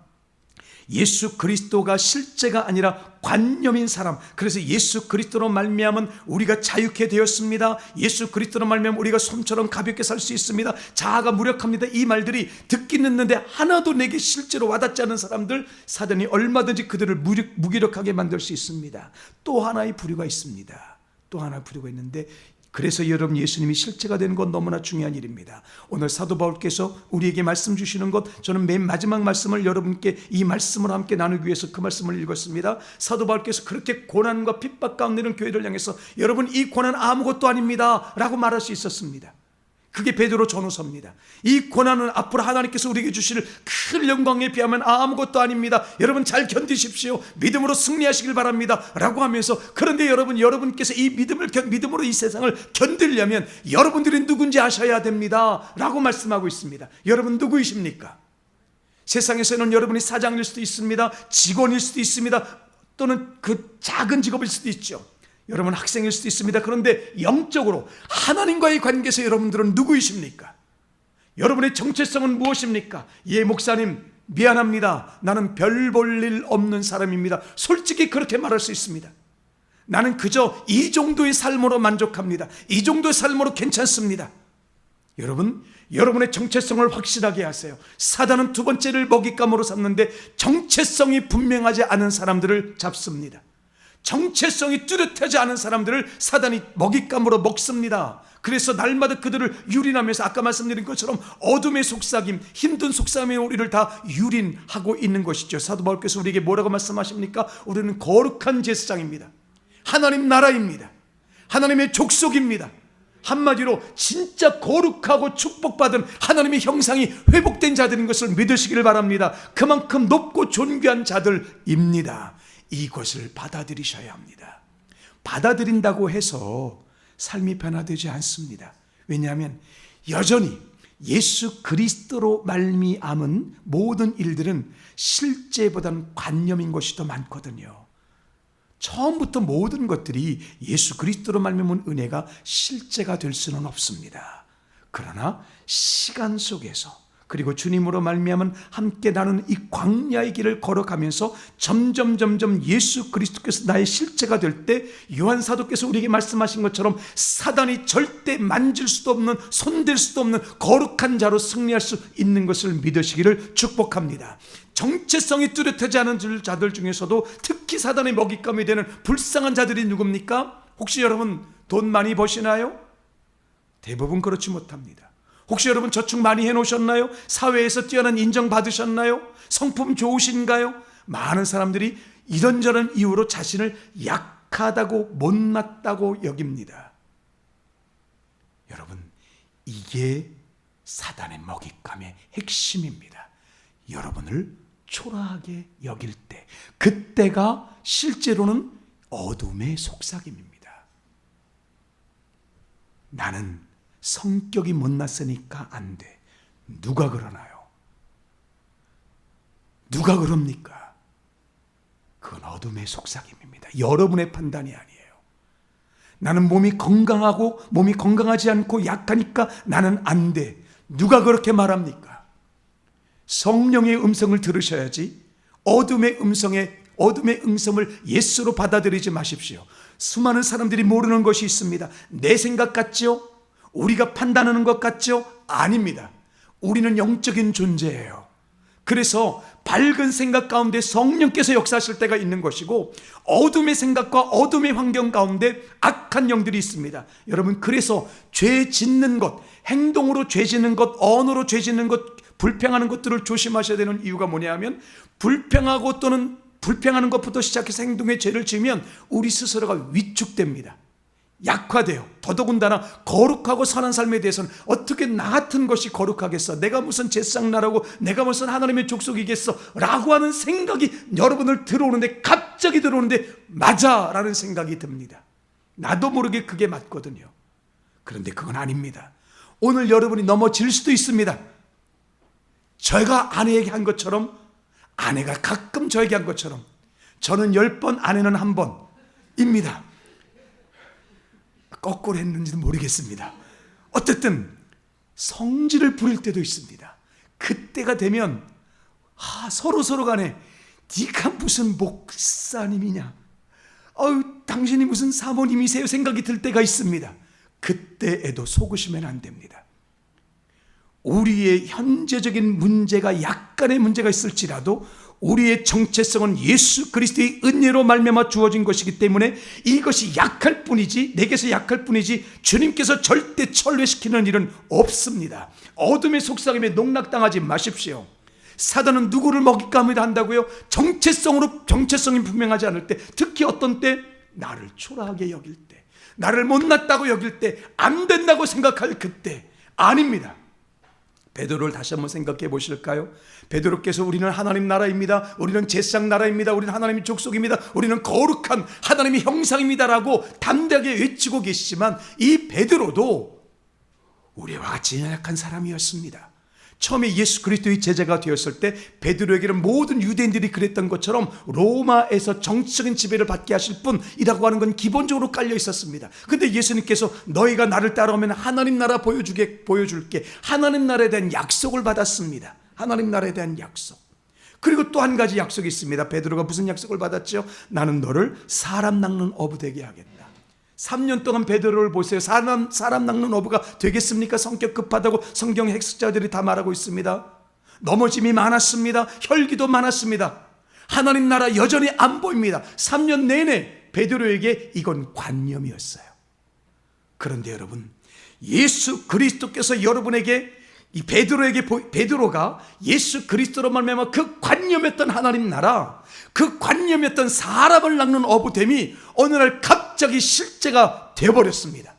예수 그리스도가 실제가 아니라 관념인 사람. 그래서 예수 그리스도로 말미암은 우리가 자유케 되었습니다. 예수 그리스도로 말미암은 우리가 솜처럼 가볍게 살 수 있습니다. 자아가 무력합니다. 이 말들이 듣긴 듣는데 하나도 내게 실제로 와닿지 않은 사람들, 사단이 얼마든지 그들을 무기력하게 만들 수 있습니다. 또 하나의 부류가 있습니다. 또 하나의 부류가 있는데 그래서 여러분 예수님이 실체가 되는 건 너무나 중요한 일입니다. 오늘 사도 바울께서 우리에게 말씀 주시는 것, 저는 맨 마지막 말씀을 여러분께 이 말씀을 함께 나누기 위해서 그 말씀을 읽었습니다. 사도 바울께서 그렇게 고난과 핍박 가운데 있는 교회를 향해서 여러분 이 고난 아무것도 아닙니다 라고 말할 수 있었습니다. 그게 베드로 전후서입니다. 이 고난은 앞으로 하나님께서 우리에게 주실 큰 영광에 비하면 아무것도 아닙니다. 여러분 잘 견디십시오. 믿음으로 승리하시길 바랍니다 라고 하면서 그런데 여러분께서 이 믿음으로 이 세상을 견디려면 여러분들이 누군지 아셔야 됩니다 라고 말씀하고 있습니다. 여러분 누구이십니까? 세상에서는 여러분이 사장일 수도 있습니다. 직원일 수도 있습니다. 또는 그 작은 직업일 수도 있죠. 여러분 학생일 수도 있습니다. 그런데 영적으로 하나님과의 관계에서 여러분들은 누구이십니까? 여러분의 정체성은 무엇입니까? 예, 목사님 미안합니다. 나는 별 볼 일 없는 사람입니다. 솔직히 그렇게 말할 수 있습니다. 나는 그저 이 정도의 삶으로 만족합니다. 이 정도의 삶으로 괜찮습니다. 여러분, 여러분의 정체성을 확실하게 하세요. 사단은 두 번째를 먹잇감으로 삼는데 정체성이 분명하지 않은 사람들을 잡습니다. 정체성이 뚜렷하지 않은 사람들을 사단이 먹잇감으로 먹습니다. 그래서 날마다 그들을 유린하면서 아까 말씀드린 것처럼 어둠의 속삭임, 힘든 속삭임에 우리를 다 유린하고 있는 것이죠. 사도 바울께서 우리에게 뭐라고 말씀하십니까? 우리는 거룩한 제사장입니다. 하나님 나라입니다. 하나님의 족속입니다. 한마디로 진짜 거룩하고 축복받은 하나님의 형상이 회복된 자들인 것을 믿으시기를 바랍니다. 그만큼 높고 존귀한 자들입니다. 이것을 받아들이셔야 합니다. 받아들인다고 해서 삶이 변화되지 않습니다. 왜냐하면 여전히 예수 그리스도로 말미암은 모든 일들은 실제보다는 관념인 것이 더 많거든요. 처음부터 모든 것들이 예수 그리스도로 말미암은 은혜가 실제가 될 수는 없습니다. 그러나 시간 속에서 그리고 주님으로 말미암은 함께 나는 이 광야의 길을 걸어가면서 점점 예수 그리스도께서 나의 실체가 될 때 요한 사도께서 우리에게 말씀하신 것처럼 사단이 절대 만질 수도 없는, 손댈 수도 없는 거룩한 자로 승리할 수 있는 것을 믿으시기를 축복합니다. 정체성이 뚜렷하지 않은 자들 중에서도 특히 사단의 먹잇감이 되는 불쌍한 자들이 누굽니까? 혹시 여러분 돈 많이 버시나요? 대부분 그렇지 못합니다. 혹시 여러분 저축 많이 해놓으셨나요? 사회에서 뛰어난 인정 받으셨나요? 성품 좋으신가요? 많은 사람들이 이런저런 이유로 자신을 약하다고 못났다고 여깁니다. 여러분, 이게 사단의 먹잇감의 핵심입니다. 여러분을 초라하게 여길 때, 그때가 실제로는 어둠의 속삭임입니다. 나는 성격이 못났으니까 안 돼. 누가 그러나요? 누가 그럽니까? 그건 어둠의 속삭임입니다. 여러분의 판단이 아니에요. 나는 몸이 건강하지 않고 약하니까 나는 안 돼. 누가 그렇게 말합니까? 성령의 음성을 들으셔야지. 어둠의 음성을 예수로 받아들이지 마십시오. 수많은 사람들이 모르는 것이 있습니다. 내 생각 같죠? 우리가 판단하는 것 같죠? 아닙니다. 우리는 영적인 존재예요. 그래서 밝은 생각 가운데 성령께서 역사하실 때가 있는 것이고, 어둠의 생각과 어둠의 환경 가운데 악한 영들이 있습니다. 여러분, 그래서 죄 짓는 것, 행동으로 죄 짓는 것, 언어로 죄 짓는 것, 불평하는 것들을 조심하셔야 되는 이유가 뭐냐면, 불평하고 또는 불평하는 것부터 시작해서 행동에 죄를 지으면 우리 스스로가 위축됩니다. 약화돼요. 더더군다나 거룩하고 선한 삶에 대해서는 어떻게 나 같은 것이 거룩하겠어? 내가 무슨 제상나라고, 내가 무슨 하나님의 족속이겠어? 라고 하는 생각이 여러분을 갑자기 들어오는데 맞아! 라는 생각이 듭니다. 나도 모르게 그게 맞거든요. 그런데 그건 아닙니다. 오늘 여러분이 넘어질 수도 있습니다. 제가 아내에게 한 것처럼, 아내가 가끔 저에게 한 것처럼, 저는 10번, 아내는 1번입니다. 거꾸로 했는지도 모르겠습니다. 어쨌든 성질을 부릴 때도 있습니다. 그때가 되면 서로 간에 네가 무슨 목사님이냐, 당신이 무슨 사모님이세요 생각이 들 때가 있습니다. 그때에도 속으시면 안 됩니다. 우리의 현재적인 문제가 약간의 문제가 있을지라도 우리의 정체성은 예수 그리스도의 은혜로 말미암아 주어진 것이기 때문에 이것이 약할 뿐이지, 내게서 약할 뿐이지 주님께서 절대 철회시키는 일은 없습니다. 어둠의 속삭임에 농락당하지 마십시오. 사단은 누구를 먹잇감을 한다고요? 정체성이 분명하지 않을 때, 특히 어떤 때, 나를 초라하게 여길 때, 나를 못났다고 여길 때, 안 된다고 생각할 그때 아닙니다. 베드로를 다시 한번 생각해 보실까요? 베드로께서 우리는 하나님 나라입니다, 우리는 제사장 나라입니다, 우리는 하나님의 족속입니다, 우리는 거룩한 하나님의 형상입니다라고 담대하게 외치고 계시지만, 이 베드로도 우리와 같이 연약한 사람이었습니다. 처음에 예수 그리스도의 제자가 되었을 때 베드로에게는 모든 유대인들이 그랬던 것처럼 로마에서 정치적인 지배를 받게 하실 분이라고 하는 건 기본적으로 깔려 있었습니다. 근데 예수님께서 너희가 나를 따라오면 하나님 나라 보여줄게, 하나님 나라에 대한 약속을 받았습니다. 하나님 나라에 대한 약속. 그리고 또 한 가지 약속이 있습니다. 베드로가 무슨 약속을 받았죠? 나는 너를 사람 낚는 어부 되게 하겠다. 3년 동안 베드로를 보세요. 사람 낚는 어부가 되겠습니까? 성격 급하다고 성경 해석자들이 다 말하고 있습니다. 넘어짐이 많았습니다. 혈기도 많았습니다. 하나님 나라 여전히 안 보입니다. 3년 내내 베드로에게 이건 관념이었어요. 그런데 여러분, 예수 그리스도께서 여러분에게, 이 베드로가 예수 그리스도로 말미암아 그 관념했던 하나님 나라, 그 관념했던 사람을 낚는 어부됨이 어느 날 갑자기 실제가 되어버렸습니다.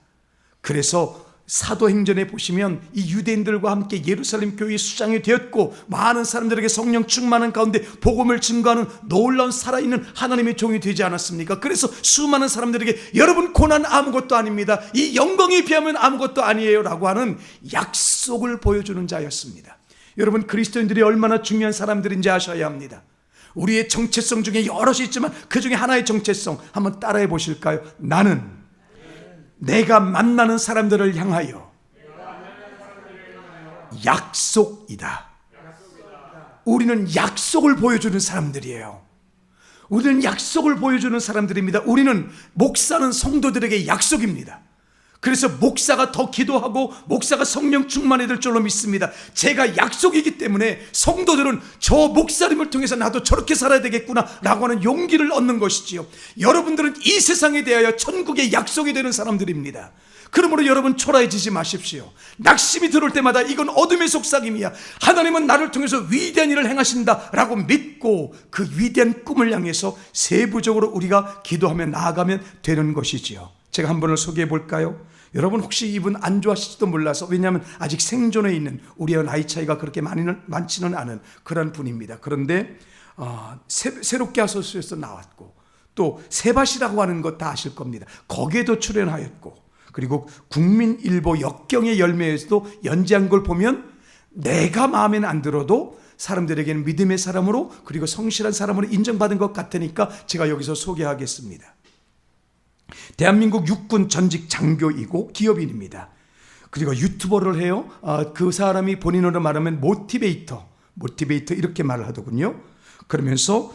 그래서 사도행전에 보시면 이 유대인들과 함께 예루살렘 교회의 수장이 되었고, 많은 사람들에게 성령 충만한 가운데 복음을 증거하는 놀라운 살아있는 하나님의 종이 되지 않았습니까? 그래서 수많은 사람들에게 여러분 고난 아무것도 아닙니다, 이 영광에 비하면 아무것도 아니에요 라고 하는 약속을 보여주는 자였습니다. 여러분, 그리스도인들이 얼마나 중요한 사람들인지 아셔야 합니다. 우리의 정체성 중에 여럿이 있지만 그 중에 하나의 정체성 한번 따라해 보실까요? 나는 내가 만나는 사람들을 향하여 약속이다. 우리는 약속을 보여주는 사람들이에요. 우리는 약속을 보여주는 사람들입니다. 우리는 목사는 성도들에게 약속입니다. 그래서 목사가 더 기도하고 목사가 성령 충만해야 될 줄로 믿습니다. 제가 약속이기 때문에 성도들은 저 목사님을 통해서 나도 저렇게 살아야 되겠구나 라고 하는 용기를 얻는 것이지요. 여러분들은 이 세상에 대하여 천국의 약속이 되는 사람들입니다. 그러므로 여러분 초라해지지 마십시오. 낙심이 들어올 때마다 이건 어둠의 속삭임이야, 하나님은 나를 통해서 위대한 일을 행하신다 라고 믿고 그 위대한 꿈을 향해서 세부적으로 우리가 기도하며 나아가면 되는 것이지요. 제가 한 분을 소개해 볼까요? 여러분 혹시 이분 안 좋아하실지도 몰라서, 왜냐하면 아직 생존해 있는, 우리와 나이 차이가 그렇게 많지는 않은 그런 분입니다. 그런데 새롭게 하소서에서 나왔고, 또 세밭이라고 하는 것 다 아실 겁니다. 거기에도 출연하였고, 그리고 국민일보 역경의 열매에서도 연재한 걸 보면 내가 마음에 안 들어도 사람들에게는 믿음의 사람으로, 그리고 성실한 사람으로 인정받은 것 같으니까 제가 여기서 소개하겠습니다. 대한민국 육군 전직 장교이고 기업인입니다. 그리고 유튜버를 해요. 그 사람이 본인으로 말하면 모티베이터 이렇게 말을 하더군요. 그러면서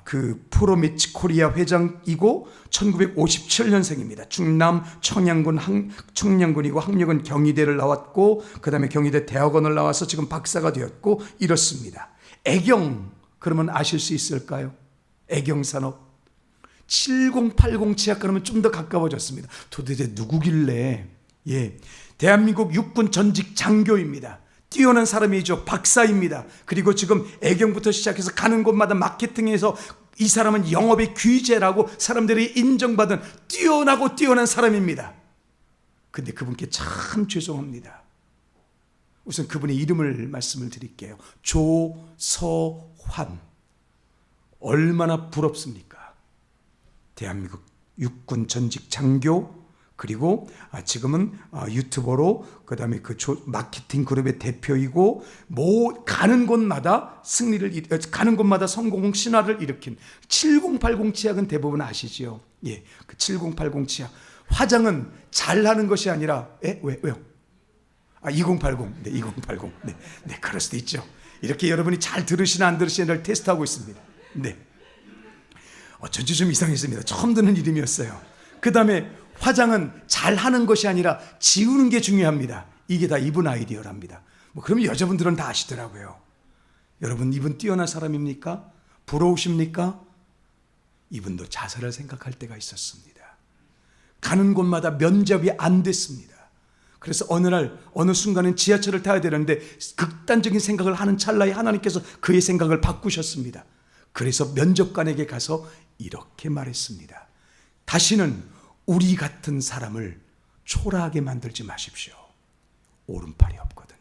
그 프로매치 코리아 회장이고 1957년생입니다. 충남 청량군이고 학력은 경희대를 나왔고, 그 다음에 경희대 대학원을 나와서 지금 박사가 되었고 이렇습니다. 애경, 그러면 아실 수 있을까요? 애경산업 7080 치약, 그러면 좀 더 가까워졌습니다. 도대체 누구길래? 대한민국 육군 전직 장교입니다. 뛰어난 사람이죠. 박사입니다. 그리고 지금 애경부터 시작해서 가는 곳마다 마케팅에서 이 사람은 영업의 귀재라고 사람들이 인정받은 뛰어난 사람입니다. 근데 그분께 참 죄송합니다. 우선 그분의 이름을 말씀을 드릴게요. 조서환. 얼마나 부럽습니까? 대한민국 육군 전직 장교, 그리고 지금은 유튜버로, 그 다음에 그 마케팅 그룹의 대표이고, 가는 곳마다 가는 곳마다 성공 신화를 일으킨 7080 치약은 대부분 아시지요? 그 7080 치약. 화장은 잘하는 것이 아니라, 왜요? 2080. 네, 2080. 네, 그럴 수도 있죠. 이렇게 여러분이 잘 들으시나 안 들으시나를 테스트하고 있습니다. 네. 어쩐지 좀 이상했습니다. 처음 듣는 이름이었어요. 그 다음에 화장은 잘하는 것이 아니라 지우는 게 중요합니다. 이게 다 이분 아이디어랍니다. 그러면 여자분들은 다 아시더라고요. 여러분, 이분 뛰어난 사람입니까? 부러우십니까? 이분도 자살을 생각할 때가 있었습니다. 가는 곳마다 면접이 안 됐습니다. 그래서 어느 순간은 지하철을 타야 되는데 극단적인 생각을 하는 찰나에 하나님께서 그의 생각을 바꾸셨습니다. 그래서 면접관에게 가서 이렇게 말했습니다. 다시는 우리 같은 사람을 초라하게 만들지 마십시오. 오른팔이 없거든요.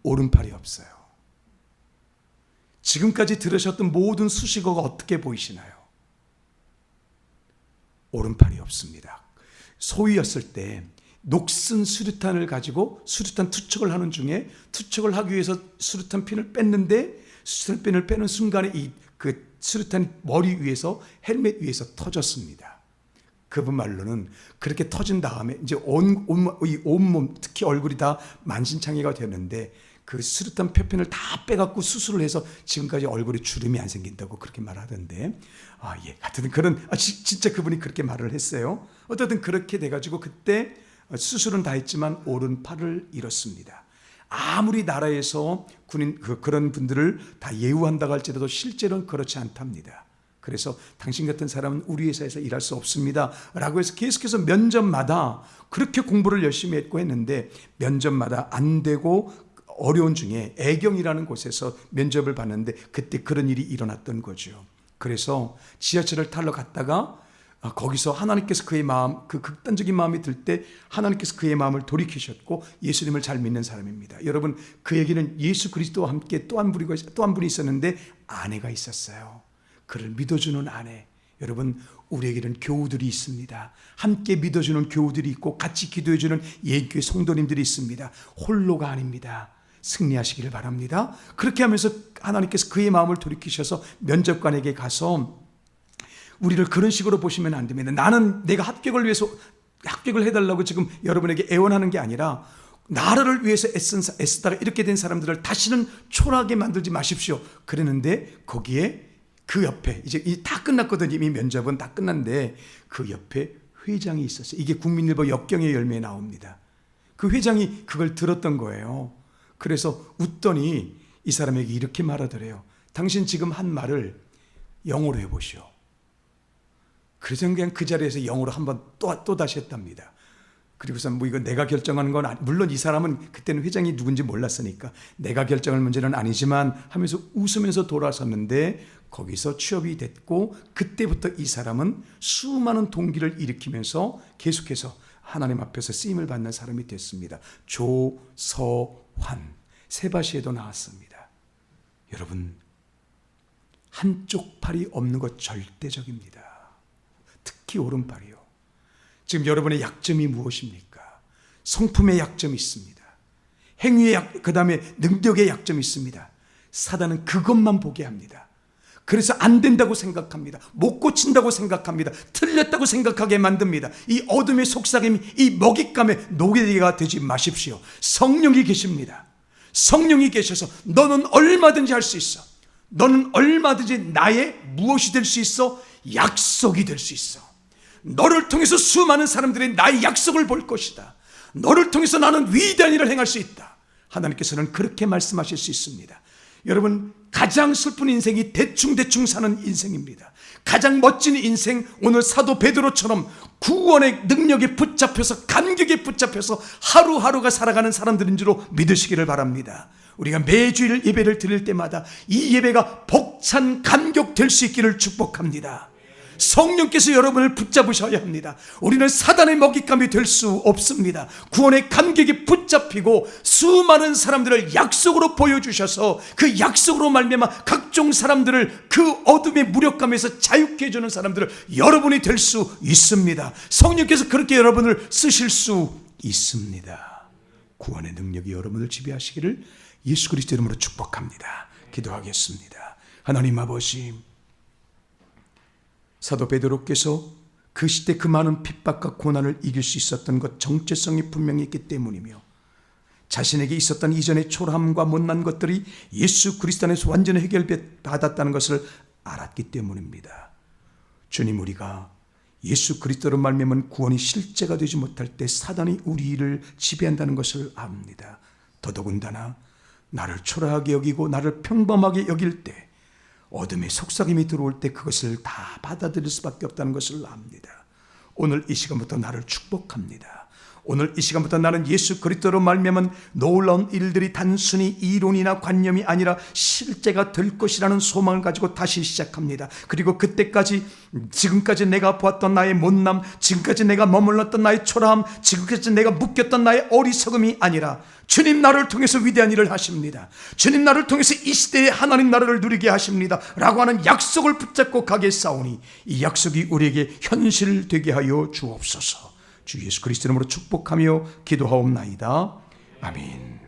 오른팔이 없어요. 지금까지 들으셨던 모든 수식어가 어떻게 보이시나요? 오른팔이 없습니다. 소위였을 때 녹슨 수류탄을 가지고 수류탄 투척을 하는 중에, 투척을 하기 위해서 수류탄 핀을 뺐는데, 수류탄 핀을 빼는 순간에 그 수류탄이 머리 위에서, 헬멧 위에서 터졌습니다. 그분 말로는 그렇게 터진 다음에 이제 온몸, 특히 얼굴이 다 만신창이가 되는데, 그 수류탄 표편을 다 빼갖고 수술을 해서 지금까지 얼굴에 주름이 안 생긴다고 그렇게 말하던데, 하여튼 진짜 그분이 그렇게 말을 했어요. 어쨌든 그렇게 돼가지고 그때 수술은 다 했지만 오른팔을 잃었습니다. 아무리 나라에서 군인 그런 분들을 다 예우한다고 할지라도 실제로는 그렇지 않답니다. 그래서 당신 같은 사람은 우리 회사에서 일할 수 없습니다 라고 해서 계속해서 면접마다 그렇게 공부를 열심히 했는데 면접마다 안 되고 어려운 중에 애경이라는 곳에서 면접을 봤는데 그때 그런 일이 일어났던 거죠. 그래서 지하철을 타러 갔다가 거기서 하나님께서 그의 마음, 그 극단적인 마음이 들 때 하나님께서 그의 마음을 돌이키셨고 예수님을 잘 믿는 사람입니다. 여러분, 그에게는 예수 그리스도와 함께 또 한 분이 있었는데 아내가 있었어요. 그를 믿어주는 아내. 여러분, 우리에게는 교우들이 있습니다. 함께 믿어주는 교우들이 있고 같이 기도해주는 예교회 성도님들이 있습니다. 홀로가 아닙니다. 승리하시기를 바랍니다. 그렇게 하면서 하나님께서 그의 마음을 돌이키셔서 면접관에게 가서 우리를 그런 식으로 보시면 안 됩니다. 나는 내가 합격을 위해서 합격을 해달라고 지금 여러분에게 애원하는 게 아니라 나라를 위해서 애쓰다가 이렇게 된 사람들을 다시는 초라하게 만들지 마십시오. 그랬는데 거기에 그 옆에 이제 다 끝났거든요. 이미 면접은 다 끝났는데 그 옆에 회장이 있었어요. 이게 국민일보 역경의 열매에 나옵니다. 그 회장이 그걸 들었던 거예요. 그래서 웃더니 이 사람에게 이렇게 말하더래요. 당신 지금 한 말을 영어로 해보시오. 그래서 그냥 그 자리에서 영어로 한번 또 다시 했답니다. 그리고서 뭐 이거 내가 결정하는 건 물론 이 사람은 그때는 회장이 누군지 몰랐으니까 내가 결정할 문제는 아니지만 하면서 웃으면서 돌아섰는데 거기서 취업이 됐고 그때부터 이 사람은 수많은 동기를 일으키면서 계속해서 하나님 앞에서 쓰임을 받는 사람이 됐습니다. 조서환, 세바시에도 나왔습니다. 여러분, 한쪽 팔이 없는 것 절대적입니다. 특히 오른팔이요. 지금 여러분의 약점이 무엇입니까? 성품의 약점이 있습니다. 행위의 그 다음에 능력의 약점이 있습니다. 사단은 그것만 보게 합니다. 그래서 안 된다고 생각합니다. 못 고친다고 생각합니다. 틀렸다고 생각하게 만듭니다. 이 어둠의 속삭임, 이 먹잇감에 노예가 되지 마십시오. 성령이 계십니다. 성령이 계셔서 너는 얼마든지 할 수 있어. 너는 얼마든지 나의 무엇이 될 수 있어? 약속이 될 수 있어. 너를 통해서 수많은 사람들이 나의 약속을 볼 것이다. 너를 통해서 나는 위대한 일을 행할 수 있다. 하나님께서는 그렇게 말씀하실 수 있습니다. 여러분, 가장 슬픈 인생이 대충 사는 인생입니다. 가장 멋진 인생, 오늘 사도 베드로처럼 구원의 능력에 붙잡혀서 감격에 붙잡혀서 하루하루가 살아가는 사람들인 줄로 믿으시기를 바랍니다. 우리가 매주일 예배를 드릴 때마다 이 예배가 벅찬 감격 될 수 있기를 축복합니다. 성령께서 여러분을 붙잡으셔야 합니다. 우리는 사단의 먹잇감이 될 수 없습니다. 구원의 감격이 붙잡히고 수많은 사람들을 약속으로 보여주셔서 그 약속으로 말미암아 각종 사람들을 그 어둠의 무력감에서 자유케 해주는 사람들을 여러분이 될 수 있습니다. 성령께서 그렇게 여러분을 쓰실 수 있습니다. 구원의 능력이 여러분을 지배하시기를 예수 그리스도 이름으로 축복합니다. 기도하겠습니다. 하나님 아버지, 사도 베드로께서 그 시대 그 많은 핍박과 고난을 이길 수 있었던 것 정체성이 분명히 있기 때문이며 자신에게 있었던 이전의 초라함과 못난 것들이 예수 그리스도 안에서 완전히 해결받았다는 것을 알았기 때문입니다. 주님, 우리가 예수 그리스도로 말미암은 구원이 실제가 되지 못할 때 사단이 우리를 지배한다는 것을 압니다. 더더군다나 나를 초라하게 여기고 나를 평범하게 여길 때, 어둠의 속삭임이 들어올 때 그것을 다 받아들일 수밖에 없다는 것을 압니다. 오늘 이 시간부터 나를 축복합니다. 오늘 이 시간부터 나는 예수 그리스도로 말미암은 놀라운 일들이 단순히 이론이나 관념이 아니라 실제가 될 것이라는 소망을 가지고 다시 시작합니다. 그리고 그때까지 지금까지 내가 보았던 나의 못남, 지금까지 내가 머물렀던 나의 초라함, 지금까지 내가 묶였던 나의 어리석음이 아니라 주님 나를 통해서 위대한 일을 하십니다. 주님 나를 통해서 이 시대에 하나님 나라를 누리게 하십니다 라고 하는 약속을 붙잡고 가겠사오니 이 약속이 우리에게 현실되게 하여 주옵소서. 주 예수 그리스도 이름으로 축복하며 기도하옵나이다. 아멘.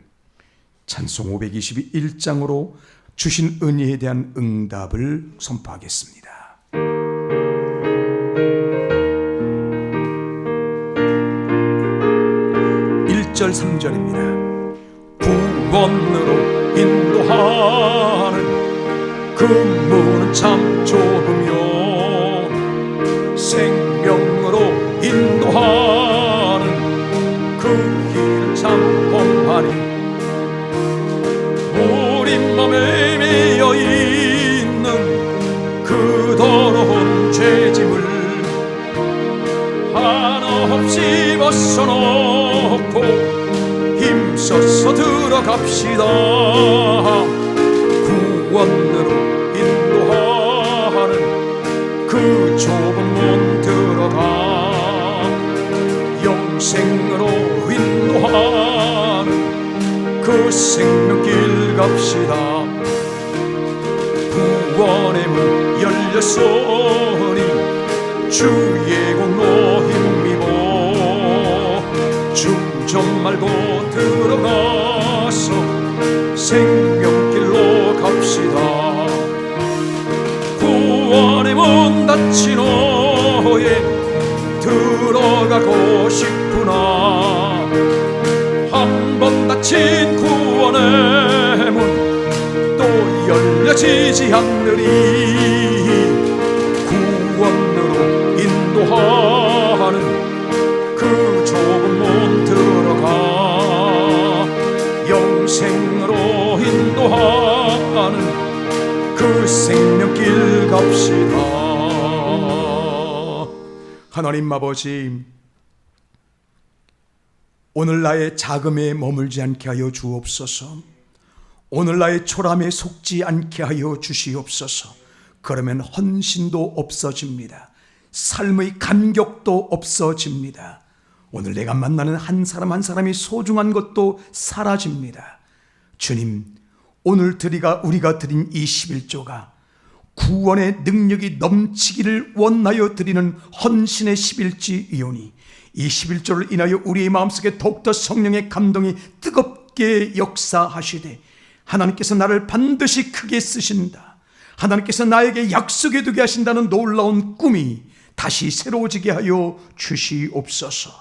찬송 521장으로 주신 은혜에 대한 응답을 선포하겠습니다. 1절 3절입니다. 구원으로 인도하는 그 문은 참 좁으며 생명으로 인도하는 그 길은 참 험하니 우리 맘에 매여 있는 그 더러운 죄짐을 한없이 벗어놓고 힘써서 들어갑시다. 구원으로 인도하는 그 좁은 문 들어가 영생으로 인도하는 그 생명길 갑시다. 구원의 문 열렸으니 주의 공로 힘입어 주저 말고 들어가서 생명길로 갑시다. 구원의 문 닫힌 후에 들어가고 싶구나. 닫힌 구원의 문 또 열려지지 않으리. 구원으로 인도하는 그 좁은 문 들어가 영생으로 인도하는 그 생명길 갑시다. 하나님 아버지, 오늘 나의 자금에 머물지 않게 하여 주옵소서. 오늘 나의 초람에 속지 않게 하여 주시옵소서. 그러면 헌신도 없어집니다. 삶의 감격도 없어집니다. 오늘 내가 만나는 한 사람 한 사람이 소중한 것도 사라집니다. 주님, 오늘 우리가 드린 이 11조가 구원의 능력이 넘치기를 원하여 드리는 헌신의 11지이오니 이 11조를 인하여 우리의 마음속에 더욱더 성령의 감동이 뜨겁게 역사하시되 하나님께서 나를 반드시 크게 쓰신다, 하나님께서 나에게 약속해 두게 하신다는 놀라운 꿈이 다시 새로워지게 하여 주시옵소서.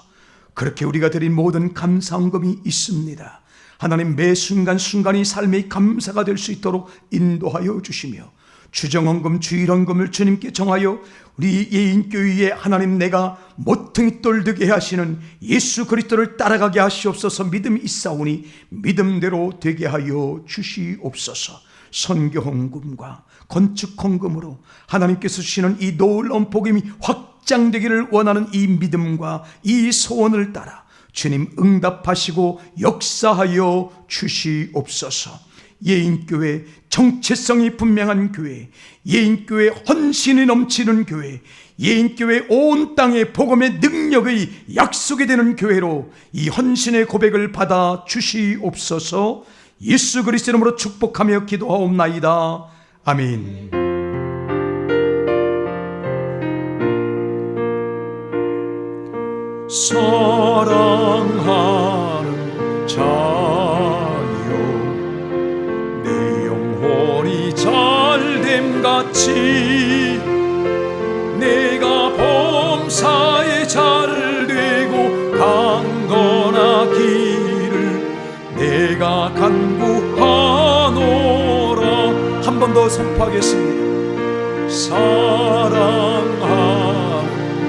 그렇게 우리가 드린 모든 감사헌금이 있습니다. 하나님, 매 순간순간이 삶의 감사가 될 수 있도록 인도하여 주시며 주정헌금, 주일헌금을 주님께 정하여 우리 예인교회에 하나님 내가 모퉁이 돌 되게 하시는 예수 그리스도를 따라가게 하시옵소서. 믿음이 있사오니 믿음대로 되게 하여 주시옵소서. 선교헌금과 건축헌금으로 하나님께서 주시는 이 놀라운 복음이 확장되기를 원하는 이 믿음과 이 소원을 따라 주님 응답하시고 역사하여 주시옵소서. 예인교회, 정체성이 분명한 교회, 예인교회 헌신이 넘치는 교회, 예인교회 온 땅에 복음의 능력의 약속이 되는 교회로 이 헌신의 고백을 받아 주시옵소서. 예수 그리스도 이름으로 축복하며 기도하옵나이다. 아멘. 사랑하는 자여, 내 영혼이 잘됨같이 내가 범사에 잘되고 강건하기를 내가 간구하노라. 한 번 더 선포하겠습니다. 사랑하는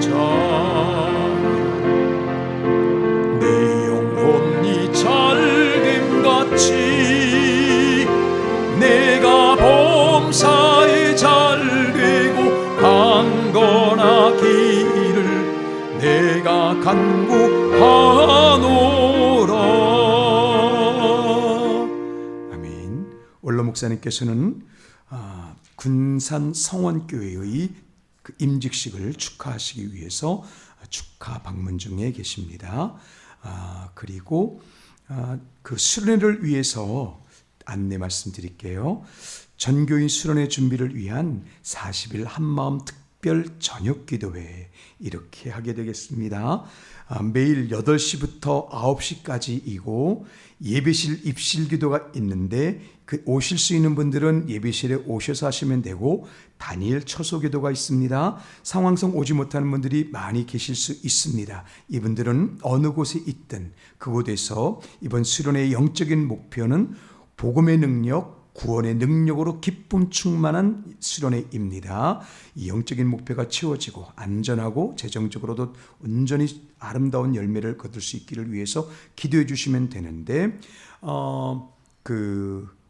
자여, 내 영혼이 잘됨같이 내가 범사에 잘되고 강건하기를 내가 간구하노라. 아멘. 원로 목사님께서는 군산 성원교회의 그 임직식을 축하하시기 위해서 축하 방문 중에 계십니다. 그리고 그 수련회를 위해서 안내 말씀드릴게요. 전교인 수련회 준비를 위한 40일 한마음 특별 저녁 기도회 이렇게 하게 되겠습니다. 매일 8시부터 9시까지이고 예배실 입실 기도가 있는데 오실 수 있는 분들은 예배실에 오셔서 하시면 되고 단일 처소 기도가 있습니다. 상황성 오지 못하는 분들이 많이 계실 수 있습니다. 이분들은 어느 곳에 있든 그곳에서 이번 수련회의 영적인 목표는 복음의 능력, 구원의 능력으로 기쁨 충만한 수련회입니다. 이 영적인 목표가 채워지고 안전하고 재정적으로도 온전히 아름다운 열매를 거둘 수 있기를 위해서 기도해 주시면 되는데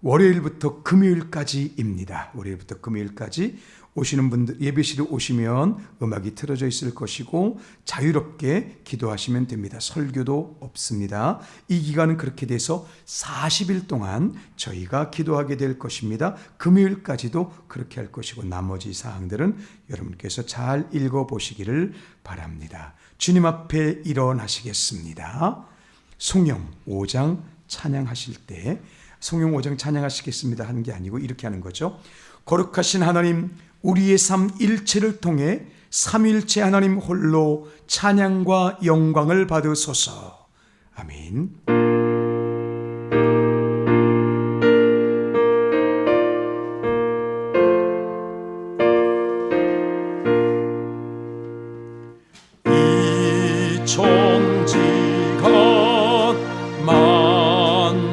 월요일부터 금요일까지입니다. 월요일부터 금요일까지 오시는 분들 예배실에 오시면 음악이 틀어져 있을 것이고 자유롭게 기도하시면 됩니다. 설교도 없습니다. 이 기간은 그렇게 돼서 40일 동안 저희가 기도하게 될 것입니다. 금요일까지도 그렇게 할 것이고 나머지 사항들은 여러분께서 잘 읽어보시기를 바랍니다. 주님 앞에 일어나시겠습니다. 송영 5장 찬양하실 때 송영 5장 찬양하시겠습니다 하는 게 아니고 이렇게 하는 거죠. 거룩하신 하나님, 우리의 삶 일체를 통해 삼위일체 하나님 홀로 찬양과 영광을 받으소서. 아멘. 이 천지가 만물을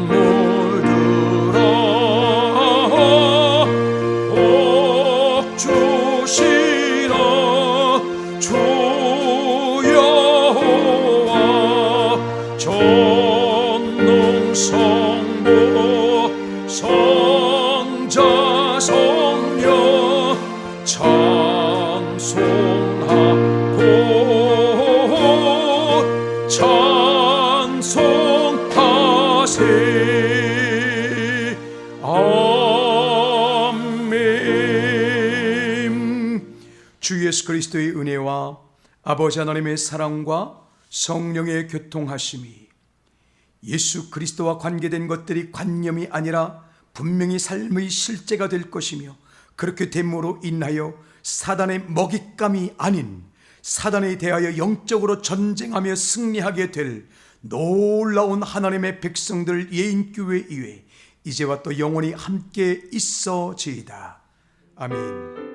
아멘. 주 예수 그리스도의 은혜와 아버지 하나님의 사랑과 성령의 교통하심이 예수 그리스도와 관계된 것들이 관념이 아니라 분명히 삶의 실제가 될 것이며, 그렇게 됨으로 인하여 사단의 먹잇감이 아닌 사단에 대하여 영적으로 전쟁하며 승리하게 될 놀라운 하나님의 백성들 예인교회 이외 이제와 또 영원히 함께 있어지이다. 아멘.